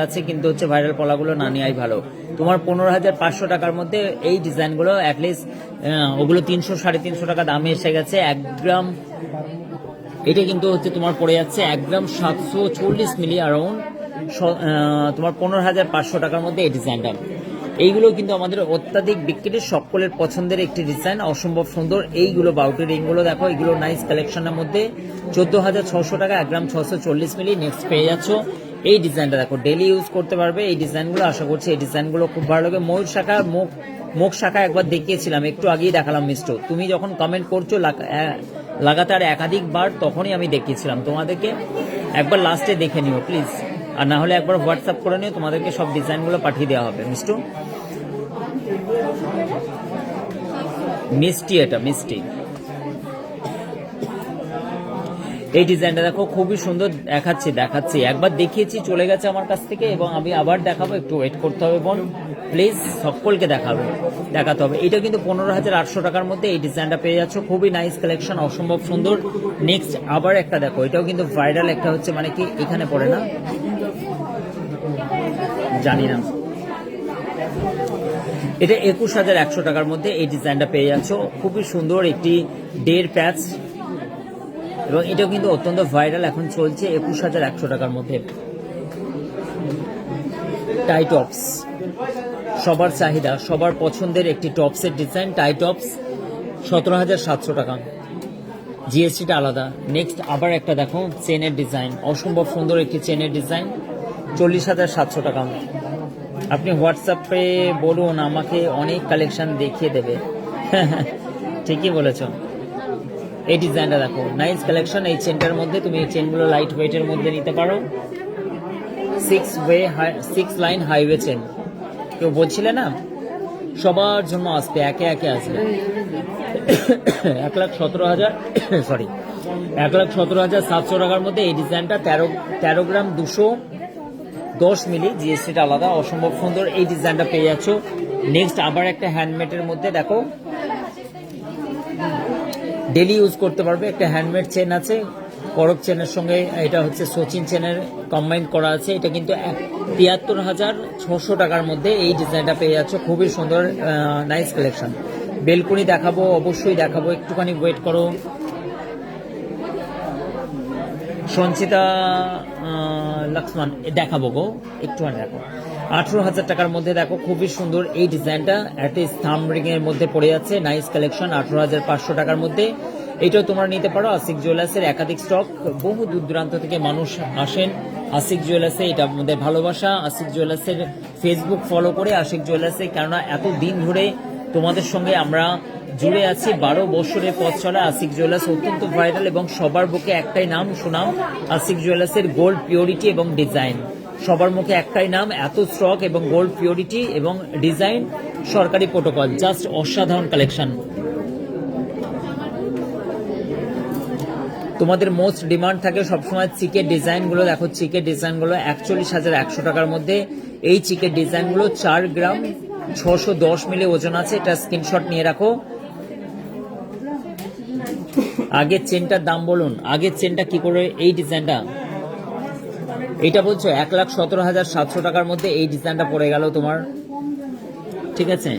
A: আছে, কিন্তু হচ্ছে ভাইরাল পলাগুলো না নেওয়াই ভালো। তোমার 15,500 টাকার মধ্যে এই ডিজাইনগুলো অ্যাটলিস্ট, ওগুলো 300-350 টাকা দামে এসে গেছে। 1 গ্রাম এটা কিন্তু হচ্ছে তোমার পড়ে যাচ্ছে 1 গ্রাম 740 মিলি অ্যারাউন্ড, তোমার 15,500 টাকার মধ্যে এই ডিজাইনটা। এইগুলো কিন্তু আমাদের অত্যাধিক বিক্রির সকলের পছন্দের একটি ডিজাইন, অসম্ভব সুন্দর। এইগুলো বাউটি রিংগুলো দেখো, এগুলো নাইস কালেকশনের মধ্যে 14,600 টাকা, 1 গ্রাম 640 মিলি। নেক্সট পেয়ে যাচ্ছ এই ডিজাইনটা, দেখো ডেলি ইউজ করতে পারবে এই ডিজাইনগুলো। আশা করছি এই ডিজাইনগুলো খুব ভালো লাগে। ময়ূর শাখা, মুখ শাখা একবার দেখিয়েছিলাম, একটু আগেই দেখালাম মিস্টু, তুমি যখন কমেন্ট করছো লাগাতার একাধিকবার, তখনই আমি দেখিয়েছিলাম তোমাদেরকে, একবার লাস্টে দেখে নিও প্লিজ, আর না হলে একবার হোয়াটসঅ্যাপ করে নিও, তোমাদেরকে সব ডিজাইনগুলো পাঠিয়ে দেওয়া হবে। মিষ্টি, এটা মিষ্টি। এই ডিজাইনটা দেখো, খুবই সুন্দর, দেখাচ্ছি, একবার দেখিয়েছি, চলে গেছে আমার কাছ থেকে, এবং আমি আবার দেখাবো, একটু ওয়েট করতে হবে বোন প্লিজ, সকলকে দেখাতে হবে। এটা কিন্তু 15,800 টাকার মধ্যে এই ডিজাইনটা পেয়ে যাচ্ছ, খুবই নাইস কালেকশন, অসম্ভব সুন্দর। নেক্সট আবার একটা দেখো, এটাও কিন্তু ভাইরাল একটা হচ্ছে, মানে কি এখানে পড়ে না জানি না, এটা 21,100 টাকার মধ্যে এই ডিজাইনটা পেয়ে যাচ্ছ, খুবই সুন্দর একটি 1.5 প্যাচ, এবং এটাও কিন্তু অত্যন্ত ভাইরাল এখন চলছে। 21,100 টাকার মধ্যে টাইটপস, সবার চাহিদা, সবার পছন্দের একটি টপসের ডিজাইন, টাইটপস 17,700 টাকা, জিএসটিটা আলাদা। নেক্সট আবার একটা দেখো, চেনের ডিজাইন, অসম্ভব সুন্দর একটি চেনের ডিজাইন, 40,700 টাকা। আপনি হোয়াটসঅ্যাপে বলুন, আমাকে অনেক কালেকশন দেখিয়ে দেবে। ঠিকই বলেছ। এই ডিজাইনটা দেখো, নাইস কালেকশন। এই চেনটার মধ্যে তুমি এই চেনগুলো লাইট ওয়েটের মধ্যে নিতে পারো, 6 লাইন হাইওয়ে চেন। কেউ বলছিলে না, সবার জন্য আসবে, একে একে আসবে। 1,17,700 টাকার মধ্যে এই ডিজাইনটা, 13 গ্রাম 210 মিলি, জিএসটিটা আলাদা, অসম্ভব সুন্দর। এই ডিজাইনটা পেয়ে যাচ্ছ। নেক্সট আবার একটা হ্যান্ডমেডের মধ্যে দেখো, ডেলি ইউজ করতে পারবে, একটা হ্যান্ডমেড চেন আছে, করক চেনের সঙ্গে এটা হচ্ছে সচিন চেনের কম্বাইন করা আছে। এটা কিন্তু 73,600 টাকার মধ্যে এই ডিজাইনটা পেয়ে যাচ্ছ, খুবই সুন্দর, নাইস কালেকশন। বেলকুনি দেখাবো, অবশ্যই দেখাবো, একটুখানি ওয়েট করো। সঞ্চিতা লক্ষ্মণ দেখাবো গো, একটুখানি দেখো, 18,000 টাকার মধ্যে দেখো, খুবই সুন্দর এই ডিজাইনটা, একটা থাম রিং এর মধ্যে পড়ে যাচ্ছে, নাইস কালেকশন, 18,500 টাকার মধ্যে। এটাও তোমরা নিতে পারো। আশিক জুয়েলার্সের একাধিক স্টক, বহু দূর দূরান্ত থেকে মানুষ আসেন আশিক জুয়েলার্সে, এটা আমাদের ভালোবাসা। আশিক জুয়েলার্সের ফেসবুক ফলো করে আশিক জুয়েলার্সে, কেননা এত দিন ধরে তোমাদের সঙ্গে আমরা জুড়ে আছি, 12 বছরের পথ চলা আশিক জুয়েলার্স অত্যন্ত ভাইরাল, এবং সবার বুকে একটাই নাম সুনাম, আশিক জুয়েলার্সের গোল্ড পিওরিটি এবং ডিজাইন, সবার মুখে একটাই নাম, এত স্টক এবং গোল্ড পিওরিটি এবং ডিজাইন, সরকারি প্রোটোকল, জাস্ট অসাধারণ কালেকশন। তোমাদের মোস্ট ডিমান্ড থাকে সবসময় চিকের ডিজাইনগুলো। দেখো চিকের ডিজাইনগুলো 41,100 টাকার মধ্যে। এই চিকের ডিজাইনগুলো 4 গ্রাম 610 মিলি ওজন আছে। এটা স্ক্রিনশট নিয়ে রাখো। আগের চেনটার দাম বলুন, আগের চেনটা কি করে? এই ডিজাইনটা এটা বলছো 1,17,700 টাকার মধ্যে এই ডিজাইনটা পড়ে গেল তোমার, ঠিক আছে।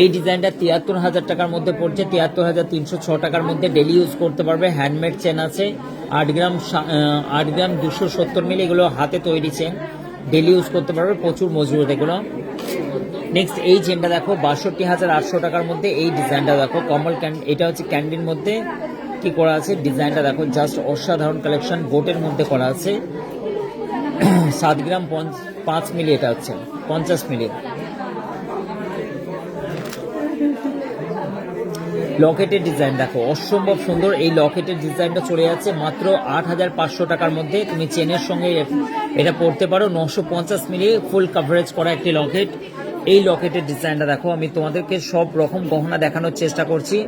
A: এই ডিজাইনটা 73,000 টাকার মধ্যে পড়ছে, 73,306 টাকার মধ্যে। ডেলি ইউজ করতে পারবে। হ্যান্ডমেড চেন আছে 8 গ্রাম 270 মিলি। এগুলো হাতে তৈরি চেন, ডেলি ইউজ করতে পারবে, প্রচুর মজবুত এগুলো। নেক্সট এই চেনটা দেখো 62,800 টাকার মধ্যে। এই ডিজাইনটা দেখো কমল এটা হচ্ছে ক্যান্ডির মধ্যে কি করা আছে, ডিজাইনটা দেখো জাস্ট অসাধারণ কালেকশন। গোটের মধ্যে করা আছে 7 গ্রাম 5 মিলি, এটা হচ্ছে 50 মিলি। লকেটের ডিজাইন দেখো অসম্ভব সুন্দর। এই লকেটের ডিজাইনটা চলে যাচ্ছে মাত্র 8,500 টাকার মধ্যে। তুমি চেনের সঙ্গে এটা পড়তে পারো। 950 মিলি ফুল কাভারেজ করা একটি লকেট। এই লকেটের ডিজাইনটা দেখো। আমি তোমাদেরকে সব রকম গহনা দেখানোর চেষ্টা করছি।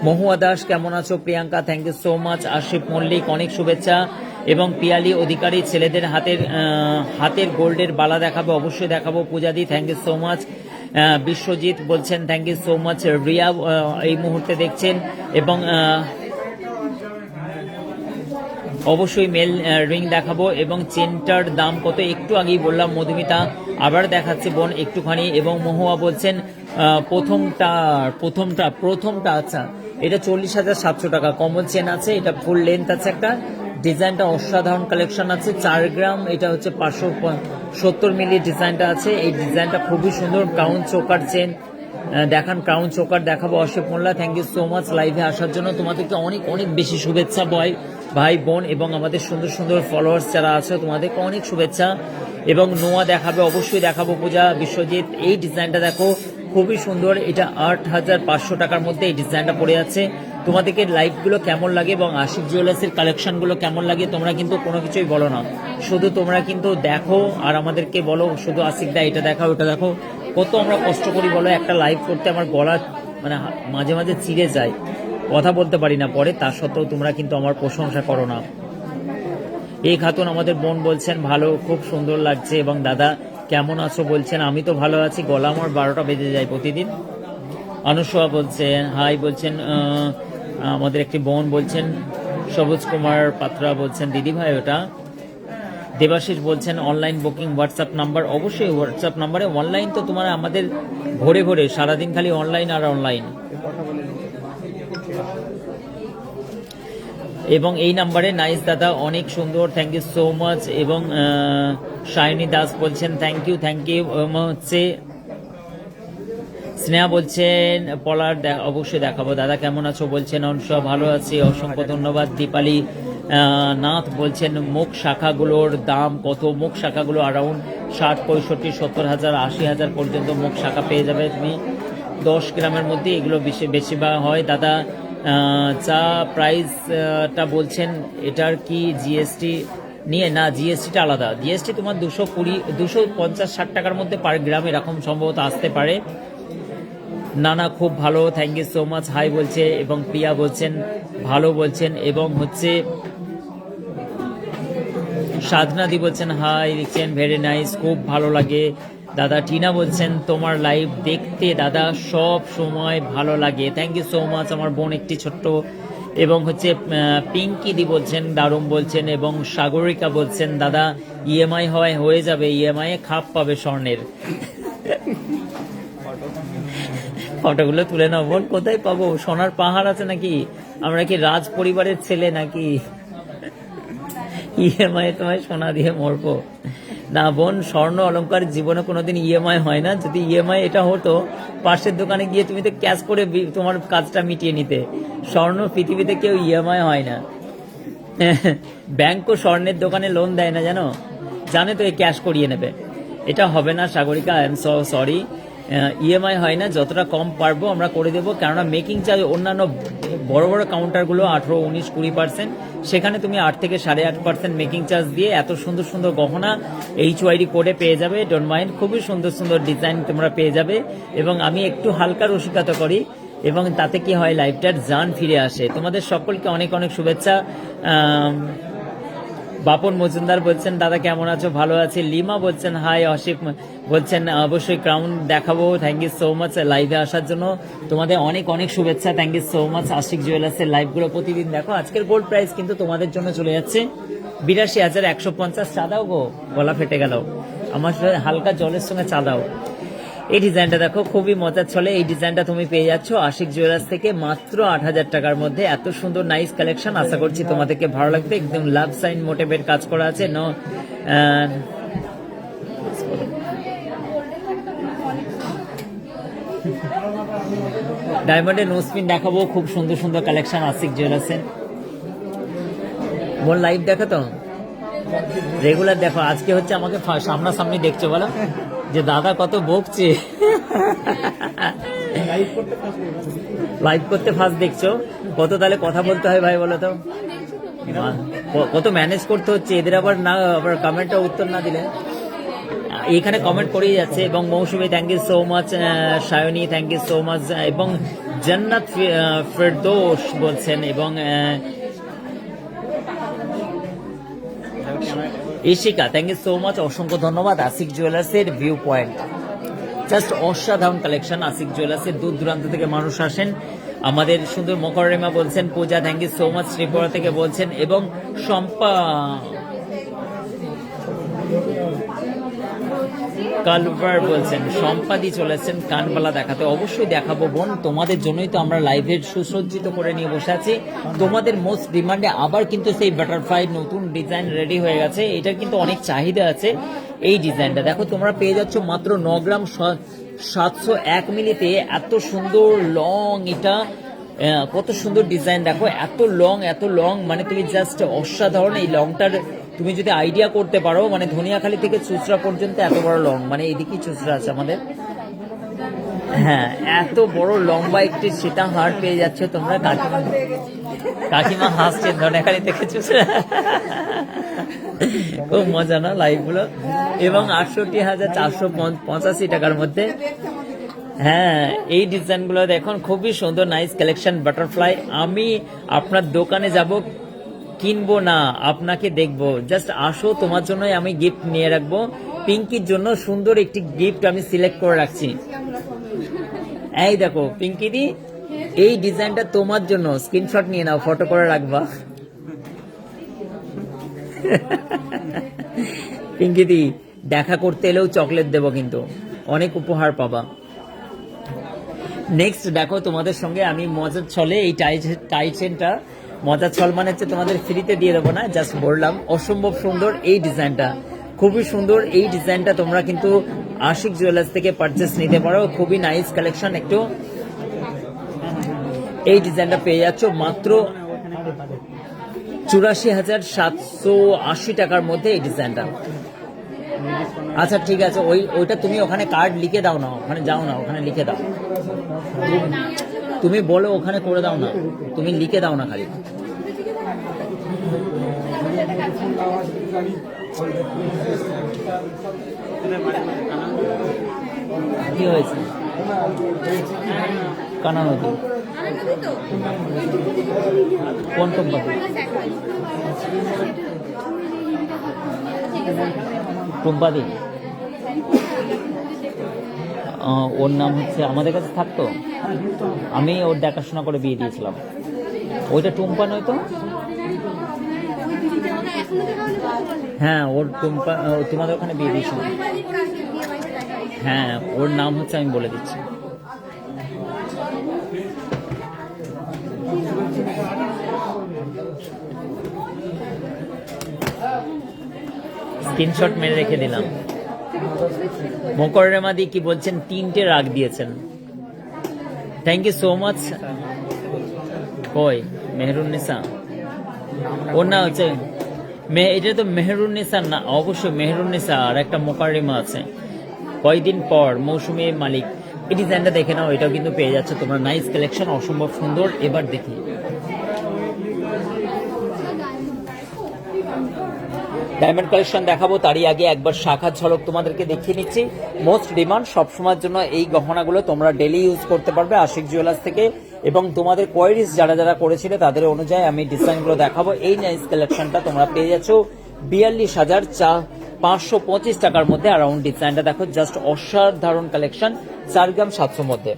A: মহুয়া দাস কেমন আছো? Priyanka thank you so much. Ashif Mallick অনেক শুভেচ্ছা। এবং পিয়ালি অধিকারী ছেলেদের হাতের গোল্ডের বালা দেখাবো, অবশ্যই দেখাবো। পূজাদি thank you so much. Biswajit বলছেন thank you so much. Riya এই মুহূর্তে দেখছেন। এবং অবশ্যই মেল রিং দেখাবো। এবং চেনটার দাম কত একটু আগেই বললাম। মধুমিতা আবার দেখাচ্ছে বোন একটুখানি। এবং মহুয়া বলছেন প্রথমটা আচ্ছা এটা 40,700 টাকা। কমল চেন আছে, এটা ফুল লেন্থ আছে একটা। ডিজাইনটা অসাধারণ কালেকশন আছে। 4 গ্রাম, এটা হচ্ছে 570 মিলি ডিজাইনটা আছে। এই ডিজাইনটা খুবই সুন্দর। ক্রাউন চোকার চেন দেখান, ক্রাউন চোকার দেখাবো। অশোক মোল্লা থ্যাংক ইউ সো মাচ লাইভে আসার জন্য। তোমাদেরকে অনেক অনেক বেশি শুভেচ্ছা ভাই বোন এবং আমাদের সুন্দর সুন্দর ফলোয়ার্স যারা আছে তোমাদেরকে অনেক শুভেচ্ছা। এবং নোয়া দেখাবে, অবশ্যই দেখাবো। পূজা, বিশ্বজিৎ এই ডিজাইনটা দেখো খুবই সুন্দর। এটা 8,500 টাকার মধ্যে এই ডিজাইনটা পড়ে যাচ্ছে। তোমাদেরকে লাইভগুলো কেমন লাগে এবং আশিক জুয়েলার্সের কালেকশনগুলো কেমন লাগে তোমরা কিন্তু কোনো কিছুই বলো না, শুধু তোমরা কিন্তু দেখো আর আমাদেরকে বলো শুধু আশিক দা এটা দেখাও ওটা দেখো। কত আমরা কষ্ট করি বলো একটা লাইভ করতে। আমার গলা মানে মাঝে মাঝে চিড়ে যায়, কথা বলতে পারি না পরে, তা সত্ত্বেও তোমরা কিন্তু আমার প্রশংসা করো না। এই খাতুন আমাদের বোন বলছেন ভালো, খুব সুন্দর লাগছে। এবং দাদা কেমন আছো বলছেন, আমি তো ভালো আছি, গলা আমার 12টা বেজে যায় প্রতিদিন। অনুসয়া বলছেন হাই বলছেন। আমাদের একটি বোন বলছেন সবুজ কুমার পাত্রা বলছেন দিদি ভাই ওটা। দেবাশিস বলছেন অনলাইন বুকিং হোয়াটসঅ্যাপ নাম্বার, অবশ্যই হোয়াটসঅ্যাপ নাম্বারে। অনলাইন তো তোমার আমাদের ভরে ভরে সারাদিন খালি অনলাইন আর অনলাইন। এবং এই নাম্বারে নাইস দাদা অনেক সুন্দর, থ্যাংক ইউ সো মাচ। এবং শাইনি দাস বলছেন থ্যাংক ইউ হচ্ছে। স্নেহা বলছেন পলার অবশ্যই দেখাবো। দাদা কেমন আছো বলছেন। অংশা ভালো আছি, অসংখ্য ধন্যবাদ। দীপালি নাথ বলছেন মুখ শাখাগুলোর দাম কত? মুখ শাখাগুলো অ্যারাউন্ড 60, 65, 70,000, 80,000 পর্যন্ত মুখ শাখা পেয়ে যাবে তুমি 10 গ্রামের মধ্যে। এগুলো বেশি বা হয়। দাদা যা প্রাইসটা বলছেন এটার কি জিএসটি নিয়ে? না, জিএসটিটা আলাদা। জিএসটি তোমার 220, 250, 60 টাকার মধ্যে পার গ্রাম এরকম সম্ভবত আসতে পারে। না খুব ভালো, thank you so much hi বলছে। এবং প্রিয়া বলছেন ভালো বলছেন। এবং হচ্ছে সাধনাদি বলছেন হাই লিখছেন ভেরি নাইস, খুব ভালো লাগে দাদা। টিনা বলছেন তোমার লাইভ দেখতে দাদা সব সময় ভালো লাগে, থ্যাংক ইউ সো মাচ আমার বোন একটি ছোট্ট। এবং হচ্ছে পিঙ্কি দি বলছেন দারুণ বলছেন। এবং সাগরিকা বলছেন দাদা ইএমআই হয়ে যাবে, ইএমআই এ খাপ পাবে স্বর্ণের। ফটোগুলো তুলে নাও বোন, কোথায় পাবো? সোনার পাহাড় আছে নাকি? আমরা কি রাজ পরিবারের ছেলে নাকি? ইএমআই তোমায় সোনা দিয়ে মরবো না বোন। স্বর্ণ অলংকার জীবনে কোনোদিন ইএমআই হয় না। যদি ইএমআই এটা হতো পাশের দোকানে গিয়ে তুমি তো ক্যাশ করে তোমার কাজটা মিটিয়ে নিতে। স্বর্ণ পৃথিবীতে কেউ ইএমআই হয় না। ব্যাংকও স্বর্ণের দোকানে লোন দেয় না জানে তো, এই ক্যাশ করিয়ে নেবে। এটা হবে না Sagarika, I am so sorry. EMI হয় না, যতটা কম পারবো আমরা করে দেবো। কেননা মেকিং চার্জ অন্যান্য বড় বড় কাউন্টারগুলো 18, 19, 20%, সেখানে তুমি 8 থেকে 8.5% মেকিং চার্জ দিয়ে এত সুন্দর সুন্দর গহনা HYD কোডে পেয়ে যাবে। ডোন্ট মাইন্ড, খুবই সুন্দর সুন্দর ডিজাইন তোমরা পেয়ে যাবে। এবং আমি একটু হালকা রসিকতা করি, এবং তাতে কি হয়, লাইফটার জান ফিরে আসে। তোমাদের সকলকে অনেক অনেক শুভেচ্ছা। বাপন মজুমদার বলছেন দাদা কেমন আছো? ভালো আছি। লিমা বলছেন হাই। অশিক বলছেন অবশ্যই ক্রাউন দেখাবো। থ্যাংক ইউ সো মাচ লাইভে আসার জন্য, তোমাদের অনেক অনেক শুভেচ্ছা। Thank you so much. Ashiq জুয়েলার্সের লাইভগুলো প্রতিদিন দেখো। আজকের গোল্ড প্রাইস কিন্তু তোমাদের জন্য চলে যাচ্ছে 82,150। চা দাও গো, গলা ফেটে গেল আমার, হালকা জলের সঙ্গে চা দাও। এই ডিজাইনটা দেখো, খুবই মজার চলে। এই ডিজাইনটা তুমি পেয়ে যাচ্ছ আশিক জুয়েলার্স থেকে মাত্র 8,000 টাকার মধ্যে। এত সুন্দর নাইস কালেকশন, আশা করছি তোমাদেরকে ভালো লাগবে। একদম লাভ সাইন মোটিভের কাজ করা আছে। ডায়মন্ডের নোসপিন দেখাবো, খুব সুন্দর সুন্দর কালেকশন আশিক জুয়েলার্সের। বোন লাইভ দেখো তো, রেগুলার দেখো। আজকে হচ্ছে আমাকে সামনাসামনি দেখছো, বলো যে দাদা কত বকছে। লাইভ করতে ফার্স্ট দেখছো, কত তাহলে কথা বলতে হয় ভাই বলো তো, কত ম্যানেজ করতে হচ্ছে এদের। আবার কমেন্টটা উত্তর না দিলে এখানে কমেন্ট করেই যাচ্ছে। এবং Mousumi thank you so much, Sayani thank you so much, এবং জান্নাত ফেরদৌস বলছেন, এবং Ishika thank you so much, অসংখ্য ধন্যবাদ। আশিক জুয়েলার্সের ভিউ পয়েন্ট, জাস্ট অসাধারণ কালেকশন। আশিক জুয়েলার্সের দূর দূরান্ত থেকে মানুষ আসেন। আমাদের সুন্দর মকরিমা বলছেন, Puja thank you so much Tripura থেকে বলছেন, এবং শম্পা কালভার বলছেন, সম্পাদি চলেছেন কানবালা দেখাতে। অবশ্যই দেখাবো বোন, তোমাদের জন্যই তো আমরা লাইভের সুসজ্জিত করে নিয়ে বসে আছি। তোমাদের মোস্ট ডিমান্ডে আবার কিন্তু সেই বাটারফ্লাই নতুন ডিজাইন রেডি হয়ে গেছে। এটার কিন্তু অনেক চাহিদা আছে। এই ডিজাইনটা দেখো, তোমরা পেয়ে যাচ্ছ মাত্র 9 গ্রাম 701 মিলিতে। এত সুন্দর লং, এটা কত সুন্দর ডিজাইন দেখো, এত লং মানে তুমি জাস্ট অসাধারণ। এই লংটার তুমি যদি আইডিয়া করতে পারো, মানে ধনিয়াখালী থেকে চুচড়া পর্যন্ত এত বড় লং, মানে এইদিকে চুচড়া আছে আমাদের। হ্যাঁ, এত বড় লম্বা একটি সীতাহার পেয়ে যাচ্ছে তোমরা। কাকিমা হাসছেন, ধনিয়াখালী থেকে চুচড়া। খুব মজা না লাইভ গুলো। এবং 68,485 টাকার মধ্যে। হ্যাঁ, এই ডিজাইন গুলো দেখুন, খুবই সুন্দর নাইস কালেকশন বাটারফ্লাই। আমি আপনার দোকানে যাব, কিনবো না, আপনাকে দেখবো। জাস্ট আসো, তোমার জন্য আমি গিফট নিয়ে রাখবো। পিঙ্কির জন্য সুন্দর একটি গিফট আমি সিলেক্ট করে রাখছি। এই দেখো পিঙ্কি দি, এই ডিজাইনটা তোমার জন্য, স্ক্রিনশট নিয়ে নাও, ফটো করে রাখবা। পিঙ্কি দি, দেখা করতে এলেও চকলেট দেবো, কিন্তু অনেক উপহার পাবা। নেক্সট দেখো, তোমাদের সঙ্গে আমি মজার ছলে এই টাই চেনটা, মজার ছল মানে হচ্ছে তোমাদের ফ্রিতে দিয়ে দেবো না, জাস্ট বললাম। অসম্ভব সুন্দর এই ডিজাইনটা, খুবই সুন্দর এই ডিজাইনটা। তোমরা কিন্তু আশিক জুয়েলার্স থেকে পারচেস নিতে পারো, খুবই নাইস কালেকশন। একটু এই ডিজাইনটা পেয়ে যাচ্ছ মাত্র 84,780 টাকার মধ্যে এই ডিজাইনটা। আচ্ছা ঠিক আছে, ওইটা তুমি ওখানে কার্ড লিখে দাও না, ওখানে যাও না, ওখানে লিখে দাও। তুমি বলো ওখানে করে দাও না, তুমি লিখে দাও না খালি। কি হয়েছে? কানা নদী কোন কোম্পানি? টুম্পাদি, ওর নাম হচ্ছে, আমাদের কাছে থাকতো, আমি ওর দেখাশোনা করে বিয়ে দিয়েছিলাম। ওইটা টুম্পা নয় তো? হ্যাঁ, ওর টুম্পা, তোমাদের ওখানে বিয়ে দিয়েছিলাম। হ্যাঁ, ওর নাম হচ্ছে, আমি বলে দিচ্ছি। স্ক্রিনশট মেরে রেখে দিলাম। মোকররেমাদি কি বলছেন? 3টে রাগ দিয়েছেন, থ্যাংক ইউ সো মাচ। কই মেহরুন্নিসা? ওর না হচ্ছে, এটা তো মেহরুন্নিসা না, অবশ্যই মেহরুন্নিসা। আর একটা মোকাররিমা আছে, কয়দিন পর মৌসুমী মালিক। এই ডিজাইনটা দেখে নাও, এটাও কিন্তু পেয়ে যাচ্ছে তোমরা। নাইস কালেকশন, অসম্ভব সুন্দর। এবার দেখি ডায়মন্ড কালেকশন দেখাবো তারই আগে একবার শাখার ঝলক তোমাদেরকে দেখিয়ে নিচ্ছি। মোস্ট ডিমান্ড সবসময়ের জন্য এই গহনাগুলো তোমরা ডেলি ইউজ করতে পারবে আশিক জুয়েলার্স থেকে, এবং তোমাদের কোয়ারিজ যারা যারা করেছিলে তাদের অনুযায়ী আমি ডিজাইনগুলো দেখাবো। এই নাইস কালেকশনটা তোমরা পেয়ে যাচ্ছ 42,525 টাকার মধ্যে। অ্যারাউন্ড ডিজাইনটা দেখো, জাস্ট অসাধারণ কালেকশন, 4 গ্রাম 700 মধ্যে।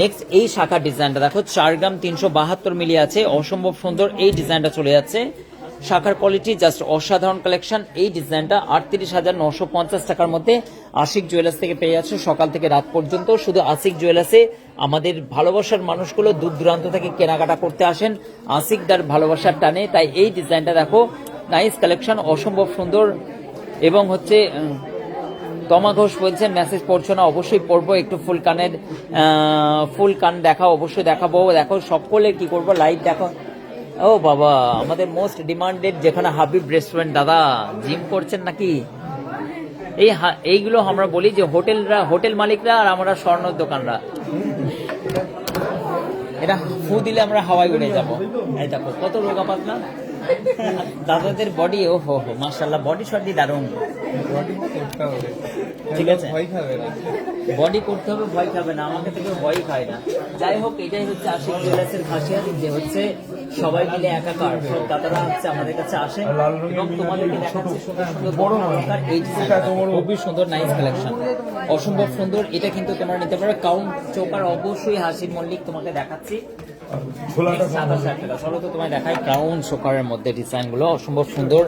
A: নেক্সট এই শাখা ডিজাইনটা দেখো, 4 গ্রাম 372 মিলি আছে, অসম্ভব সুন্দর এই ডিজাইনটা চলে যাচ্ছে। শাখার কোয়ালিটি জাস্ট অসাধারণ কালেকশন। এই ডিজাইনটা 38,950 টাকার মধ্যে আশিক জুয়েলার্স থেকে পেয়ে যাচ্ছে সকাল থেকে রাত পর্যন্ত। শুধু আশিক জুয়েলার্সে আমাদের ভালোবাসার মানুষগুলো দূর দূরান্ত থেকে কেনাকাটা করতে আসেন আশিকদার ভালোবাসার টানে, তাই এই ডিজাইনটা দেখো, নাইস কালেকশন, অসম্ভব সুন্দর। এবং হচ্ছে তমা ঘোষ বলছেন মেসেজ পড়ছো না, অবশ্যই পড়বো, একটু ফুল কান দেখাও, অবশ্যই দেখাবো। দেখো সকলে কি করবো, লাইভ দেখো। ও বাবা, আমাদের মোস্ট ডিমান্ডেড যেখানে হাবিব রেস্টুরেন্ট, দাদা জিম করছেন নাকি? এইগুলো আমরা বলি যে হোটেল মালিকরা আর আমরা স্বর্ণর দোকানরা, এটা ফু দিলে আমরা হাওয়ায় উড়ে যাবো। এই দেখো কত রোগা পাতলা দাদাদের বডি, ও হো হো মাশাআল্লাহ, বডি সর্দি দারুণ। ঠিক আছে, বডি করতে হবে, ভয় খাবে না, আমাকে থেকে ভয় খায় না। যাই হোক, এটাই হচ্ছে আশিক জুয়েলার্সের খাসিয়াত, যে হচ্ছে সবাই মিলে একাকার, সব দাদারা হচ্ছে আমাদের কাছে আসে এবং তোমাদেরকে দেখাচ্ছে সুন্দর সুন্দর বড় অলংকার। এই খুবই সুন্দর, নাইস কালেকশন, অসম্ভব সুন্দর। এটা কিন্তু তোমরা নিতে পারো। কাউন্ট চোকার অবশ্যই হাসির মল্লিক তোমাকে দেখাচ্ছি, 27,000 টাকা। চলো তো তোমায় দেখাই ক্রাউন চোকারের মধ্যে ডিজাইন গুলো, অসম্ভব সুন্দর।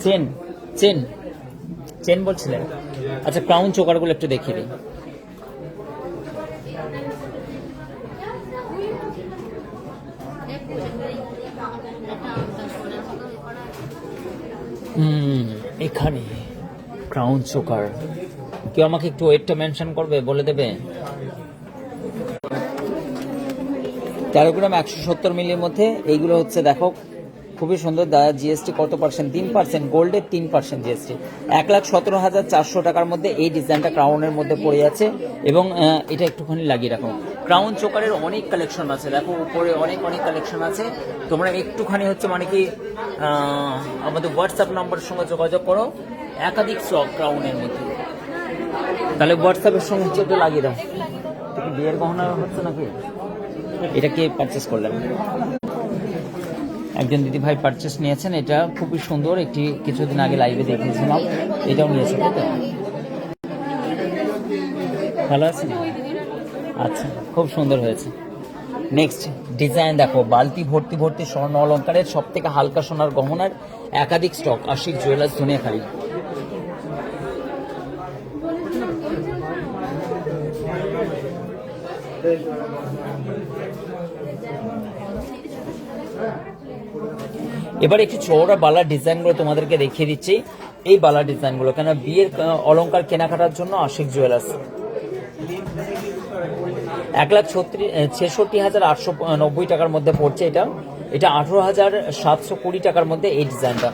A: চেন চেন চেন বলছিলেন? আচ্ছা, ক্রাউন চোকার গুলো একটু দেখিয়ে দিই। এখানে ক্রাউন চোকার, কেউ আমাকে একটু ওয়েটটা মেনশন করবে, বলে দেবে? 13 গ্রাম 170 মিলির মধ্যে এইগুলো হচ্ছে, দেখো খুবই সুন্দর। দাদা জিএসটি কত পার্সেন্ট? 3%, গোল্ডের 3% জিএসটি। 1,17,400 টাকার মধ্যে এই ডিজাইনটা ক্রাউনের মধ্যে পড়ে আছে। এবং এটা একটুখানি লাগিয়ে রাখো। ক্রাউন চোকারের অনেক কালেকশন আছে, দেখো উপরে অনেক কালেকশন আছে। তোমরা একটুখানি হচ্ছে মানে কি আমাদের হোয়াটসঅ্যাপ নাম্বারের সঙ্গে যোগাযোগ করো, একাধিক স্টক ক্রাউনের মধ্যে। তাহলে হোয়াটসঅ্যাপের সঙ্গে হচ্ছে একটু লাগিয়ে দাও। বিয়ের গহনা হচ্ছে নাকি? এটা কে পারচেস করলেন? একজন দিদি ভাই পারচেস নিয়েছেন, এটা খুবই সুন্দর। একটি কিছুদিন আগে লাইভে দেখিয়েছিলাম, এটাও নিয়েছে, তাই তো? ভালো আছে? আচ্ছা, খুব সুন্দর হয়েছে। নেক্সট ডিজাইন দেখো, বালতি ভর্তি স্বর্ণ অলঙ্কারের সব থেকে হালকা সোনার গহনার একাধিক স্টক আশিক জুয়েলার্স ধনিয়াখালী। এবার একটু চওড়া বালার ডিজাইনগুলো তোমাদেরকে দেখিয়ে দিচ্ছি। এই বালার ডিজাইনগুলো কেন বিয়ের অলংকার কেনাকাটার জন্য আশিক জুয়েলার্স। 1,66,890 টাকার মধ্যে পড়ছে এটা। 18,720 টাকার মধ্যে এই ডিজাইনটা।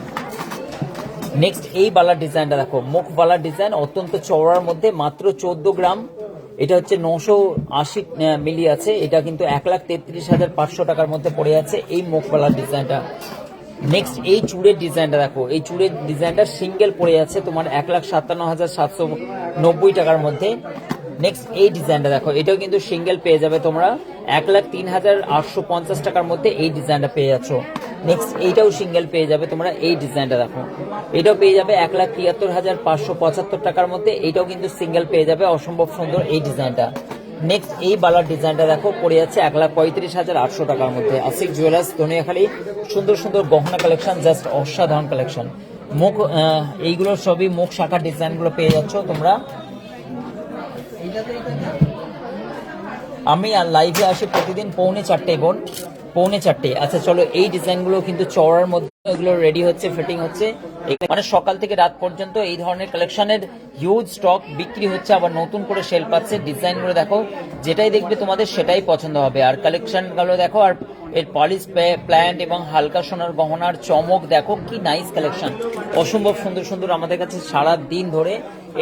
A: নেক্সট এই বালার ডিজাইনটা দেখো, মুখ বালার ডিজাইন, অত্যন্ত চওড়ার মধ্যে, মাত্র 14 গ্রাম। এটা হচ্ছে 980 মিলি আছে। এটা কিন্তু 1,33,500 টাকার মধ্যে পড়ে আছে এই মুখ বালার ডিজাইনটা। নেক্সট এই চুড়ের ডিজাইনটা দেখো, এই চুড়ের ডিজাইনটা সিঙ্গেল পড়ে আছে তোমার 1,57,790 টাকার মধ্যে। নেক্সট এই ডিজাইনটা দেখো, এটাও কিন্তু সিঙ্গেল পেয়ে যাবে তোমরা 1,03,850 টাকার মধ্যে এই ডিজাইনটা পেয়ে যাচ্ছ। নেক্সট এইটাও সিঙ্গেল পেয়ে যাবে তোমরা, এই ডিজাইনটা দেখো, এটাও পেয়ে যাবে 1,73,575 টাকার মধ্যে। এইটাও কিন্তু সিঙ্গেল পেয়ে যাবে, অসম্ভব সুন্দর এই ডিজাইনটা। নেক্সট এই বালার ডিজাইনটা দেখো, পড়ে যাচ্ছে 1,35,800 টাকার মধ্যে। আশিক জুয়েলার্স ধনিয়াখালী, সুন্দর সুন্দর গহনা কালেকশন, জাস্ট অসাধারণ কালেকশন। মুখ এইগুলো সবই মুখ শাখার ডিজাইনগুলো পেয়ে যাচ্ছ তোমরা। আমি আর লাইভে আসি প্রতিদিন 3:45 বোন, 3:45। আচ্ছা চলো, এই ডিজাইনগুলো কিন্তু চওড়ার মধ্যে এগুলো রেডি হচ্ছে, ফিটিং হচ্ছে, মানে সকাল থেকে রাত পর্যন্ত এই ধরনের কালেকশনের হিউজ স্টক বিক্রি হচ্ছে, আবার নতুন করে সেল পাচ্ছে। ডিজাইনগুলো দেখো, যেটাই দেখবে তোমাদের সেটাই পছন্দ হবে। আর কালেকশনগুলো দেখো, আর এর পলিশ প্ল্যান্ট এবং হালকা সোনার গহনার চমক দেখো, কি নাইস কালেকশন, অসম্ভব সুন্দর সুন্দর। আমাদের কাছে সারা দিন ধরে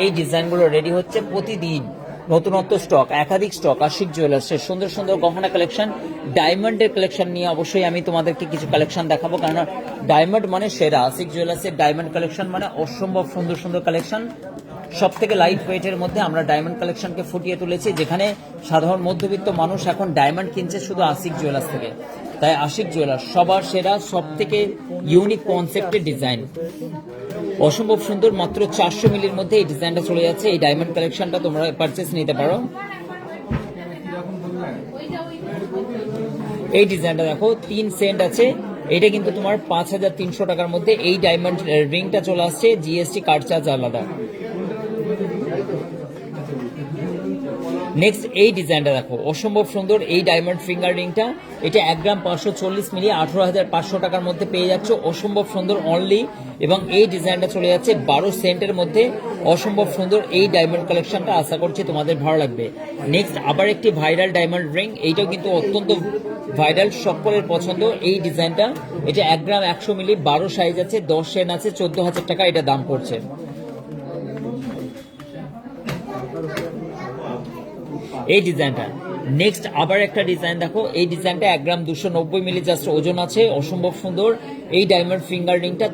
A: এই ডিজাইনগুলো রেডি হচ্ছে, প্রতিদিন নতুনত্ব স্টক, একাধিক স্টক, আশিক জুয়েলার্সের সুন্দর সুন্দর গহনা কালেকশন, ডায়মন্ডের কালেকশন নিয়ে অবশ্যই আমি তোমাদেরকে কিছু কালেকশন দেখাবো, কারণ ডায়মন্ড মানে সেরা। আশিক জুয়েলার্সের ডায়মন্ড কালেকশন মানে অসম্ভব সুন্দর সুন্দর কালেকশন। সব থেকে লাইট ওয়েটের মধ্যে আমরা ডায়মন্ড কালেকশনকে ফুটিয়ে তুলেছি, যেখানে সাধারণ মধ্যবিত্ত মানুষ এখন ডায়মন্ড কিনছে শুধু আশিক জুয়েলার্স থেকে। তাই আশিক জুয়েলার্স সবার সেরা, সব থেকে ইউনিক কনসেপ্টের ডিজাইন, অসম্ভব সুন্দর। মাত্র 400 মিলির মধ্যে এই ডিজাইনটা চলে যাচ্ছে। এই ডায়মন্ড কালেকশনটা তোমরা পারচেস নিতে পারো। এই ডিজাইনটা দেখো, 3 সেন্ট আছে, এটা কিন্তু তোমার 5300 টাকার মধ্যে। এই ডায়মন্ড রিংটা চলে আসছে, জিএসটি কার্ড চার্জ আলাদা। নেক্সট এই ডিজাইনটা দেখো, অসম্ভব সুন্দর। এই ডায়মন্ড ফিঙ্গার রিংটা, এটা 1 গ্রাম 540 মিলি 18,500 টাকার মধ্যে পেয়ে যাচ্ছ, অসম্ভব সুন্দর অনলি। এবং এই ডিজাইনটা চলে যাচ্ছে 12 সেন্টের মধ্যে, অসম্ভব সুন্দর। এই ডায়মন্ড কালেকশনটা আশা করছি তোমাদের ভালো লাগবে। নেক্সট আবার একটি ভাইরাল ডায়মন্ড রিং, এইটাও কিন্তু অত্যন্ত ভাইরাল, সকলের পছন্দ। এই ডিজাইনটা, এটা 1 গ্রাম 100 মিলি 12 সাইজ আছে, 10 সেন আছে, 14,000 টাকা এটা দাম পড়ছে। এই ডিজাইনটা। নেক্সট আবার একটা ডিজাইন দেখো, এই ডিজাইনটা 1 গ্রাম 290 মিলি জাস্ট ওজন আছে, অসম্ভব সুন্দর। এই ডায়মন্ড ফিঙ্গার রিংটা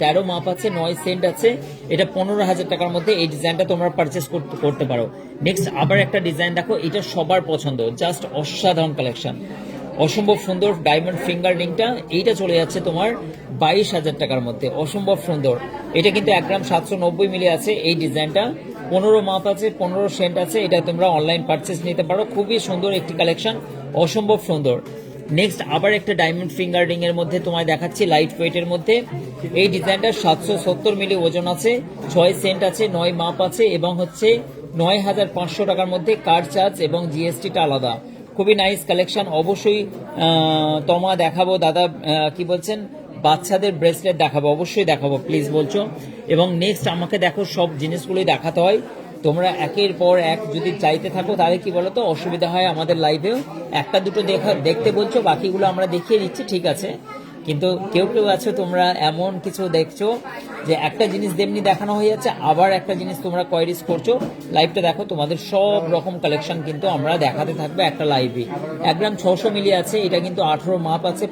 A: 13 মাপ আছে, 9 সেন্ট আছে, এটা 15,000 টাকার মধ্যে। এই ডিজাইনটা তোমরা পারচেস করতে পারো। নেক্সট আবার একটা ডিজাইন দেখো, এটা সবার পছন্দ, জাস্ট অসাধারণ কালেকশন, অসম্ভব সুন্দর। ডায়মন্ড ফিঙ্গার রিংটা, এইটা চলে যাচ্ছে তোমার 22,000 টাকার মধ্যে, অসম্ভব সুন্দর। এটা কিন্তু 1 গ্রাম 790 মিলি আছে। এই ডিজাইনটা 15 মাপ আছে, 15 সেন্ট আছে, এটা তোমরা অনলাইন পারচেস নিতে পারো। খুবই সুন্দর একটি কালেকশন, অসম্ভব সুন্দর। নেক্সট আবার একটা ডায়মন্ড ফিঙ্গার রিং এর মধ্যে তোমায় দেখাচ্ছি, লাইট ওয়েটের মধ্যে। এই ডিজাইনটা 770 মিলি ওজন আছে, 6 সেন্ট আছে, 9 মাপ আছে, এবং হচ্ছে 9,500 টাকার মধ্যে, কার্ড চার্জ এবং জিএসটিটা আলাদা। খুবই নাইস কালেকশন। অবশ্যই তোমা দেখাবো, দাদা কি বলছেন, বাচ্চাদের ব্রেসলেট দেখাবো, অবশ্যই দেখাবো, প্লিজ বলছো। এবং নেক্সট আমাকে দেখো, সব জিনিসগুলোই দেখাতে হয়, তোমরা একের পর এক যদি চাইতে থাকো তাহলে কি বলো তো অসুবিধা হয়। আমাদের লাইভেও একটা দুটো দেখতে বলছো, বাকিগুলো আমরা দেখিয়ে দিচ্ছি, ঠিক আছে। কিন্তু কেউ কেউ আছে তোমরা এমন কিছু দেখছো যে একটা জিনিস যেমনি দেখানো হয়ে যাচ্ছে, আবার একটা জিনিস তোমরা কোয়ারিজ করছো। লাইভটা দেখো, তোমাদের সব রকম কালেকশন কিন্তু আমরা দেখাতে থাকবো একটা লাইভে। 1 গ্রাম 600 মিলি আছে, এটা কিন্তু 18 মাপ আছে,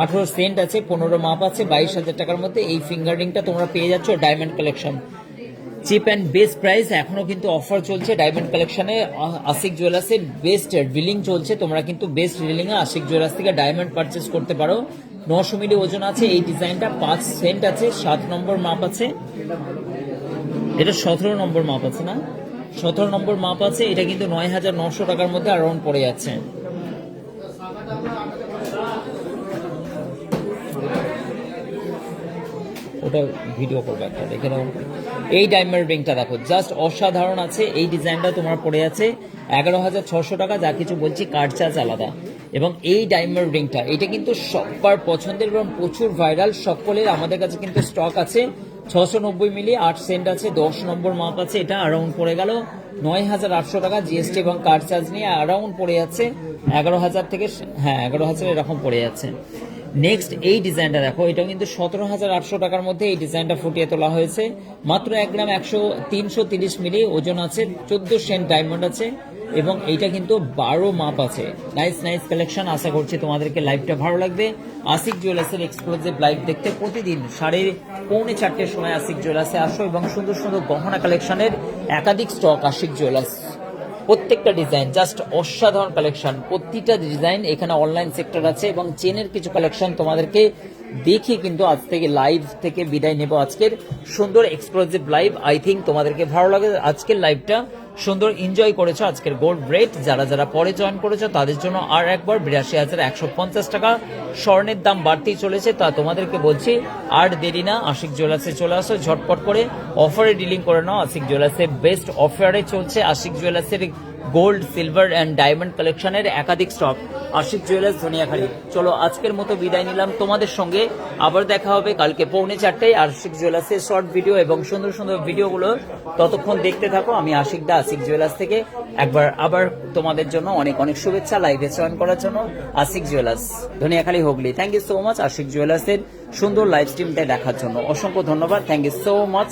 A: 18 সেন্ট আছে, 15 মাপ আছে, 22,000 টাকার মধ্যে। এই ফিঙ্গার রিংটা তোমরা পেয়ে যাচ্ছ diamond collection, chip and best price. এখনো কিন্তু অফার চলছে ডায়মন্ড কালেকশনে। আশিক জুয়েলার্সের বেস্ট ডিলিং চলছে, তোমরা কিন্তু বেস্ট ডিলিং এ আশিক জুয়েলার্স থেকে ডায়মন্ড পারচেস করতে পারো। 900 মিলি ওজন আছে। এই ডিজাইনটা 5 সেন্ট আছে, 7 নম্বর মাপ আছে, এটা 17 নম্বর মাপ আছে না, 17 নম্বর মাপ আছে। এটা কিন্তু 9,900 টাকার মধ্যে অ্যারাউন্ড পড়ে যাচ্ছে। ওটা ভিডিও করবো একটা, দেখে নাও। এই ডায়মন্ড রিংটা দেখো, জাস্ট অসাধারণ আছে। এই ডিজাইনটা তোমার পড়ে আছে 11,600 টাকা, যা কিছু বলছি কার্ড চার্জ আলাদা। এবং এই ডায়মন্ড রিংটা, এটা কিন্তু সবার পছন্দের এবং প্রচুর ভাইরাল, সকলের আমাদের কাছে কিন্তু স্টক আছে। 690 মিলি 8 সেন্ট আছে, 10 নম্বর মাপ আছে, এটা অ্যারাউন্ড পড়ে গেল 9,800 টাকা, জিএসটি এবং কার্ড চার্জ নিয়ে অ্যারাউন্ড পড়ে যাচ্ছে 11,000 থেকে, হ্যাঁ 11,000 এরকম পড়ে যাচ্ছে। নেক্সট এই ডিজাইনটা দেখো, এটা কিন্তু 17,800 টাকার মধ্যে এই ডিজাইনটা ফুটিয়ে তোলা হয়েছে। মাত্র 1 গ্রাম 330 মিলি ওজন আছে, 14 সেন্ট ডায়মন্ড আছে, এবং এইটা কিন্তু 12 মাপ আছে। Nice nice collection. আশা করছি তোমাদেরকে লাইভটা ভালো লাগবে। আশিক জুয়েলার্সের এক্সক্লুসিভ লাইভ দেখতে প্রতিদিন 3:30-4:30 সময় আশিক জুয়েলার্সে আসো, এবং সুন্দর সুন্দর গহনা কালেকশনের একাধিক স্টক আশিক জুয়েলার্স। প্রত্যেকটা ডিজাইন জাস্ট অসাধারণ কালেকশন, প্রতিটা ডিজাইন। এখানে অনলাইন সেক্টর আছে এবং চেনের কিছু কালেকশন তোমাদেরকে দেখি কিন্তু আজ থেকে লাইভ থেকে বিদায় নেব। আজকের সুন্দর এক্সক্লুসিভ লাইভ, আই থিঙ্ক তোমাদেরকে ভালো লাগে। আজকের লাইভটা সুন্দর এনজয় করেছো। আজকের গোল্ড রেট যারা যারা পরে জয়েন করেছো তাদের জন্য আর একবার 82,150 টাকা স্বর্ণের দাম বাড়তেই চলেছে। তা তোমাদেরকে বলছি আর দেরি না, আশিক জুয়েলার্সে চলে আসো, ঝটপট করে অফারে ডিলিং করে নাও। আশিক জুয়েলার্সে বেস্ট অফারে চলছে। আশিক জুয়েলার্সের গোল্ড, সিলভার অ্যান্ড ডায়মন্ড কালেকশনের একাধিক স্টক আশিক জুয়েলার্স ধনিয়াখালী। চলো আজকের মতো বিদায় নিলাম তোমাদের সঙ্গে, আবার দেখা হবে কালকে 4:45 আশিক জুয়েলার্সের শর্ট ভিডিও এবং সুন্দর সুন্দর ভিডিওগুলো। ততক্ষণ দেখতে থাকো। আমি আশিক দা, আশিক জুয়েলার্স থেকে একবার আবার তোমাদের জন্য অনেক অনেক শুভেচ্ছা লাইভে জয়েন করার জন্য। Ashiq jewellers Dhaniakhali, Hooghly. Thank you so much Ashiq জুয়েলার্সের সুন্দর লাইভ স্ট্রিমটা দেখার জন্য, অসংখ্য ধন্যবাদ। Thank you so much.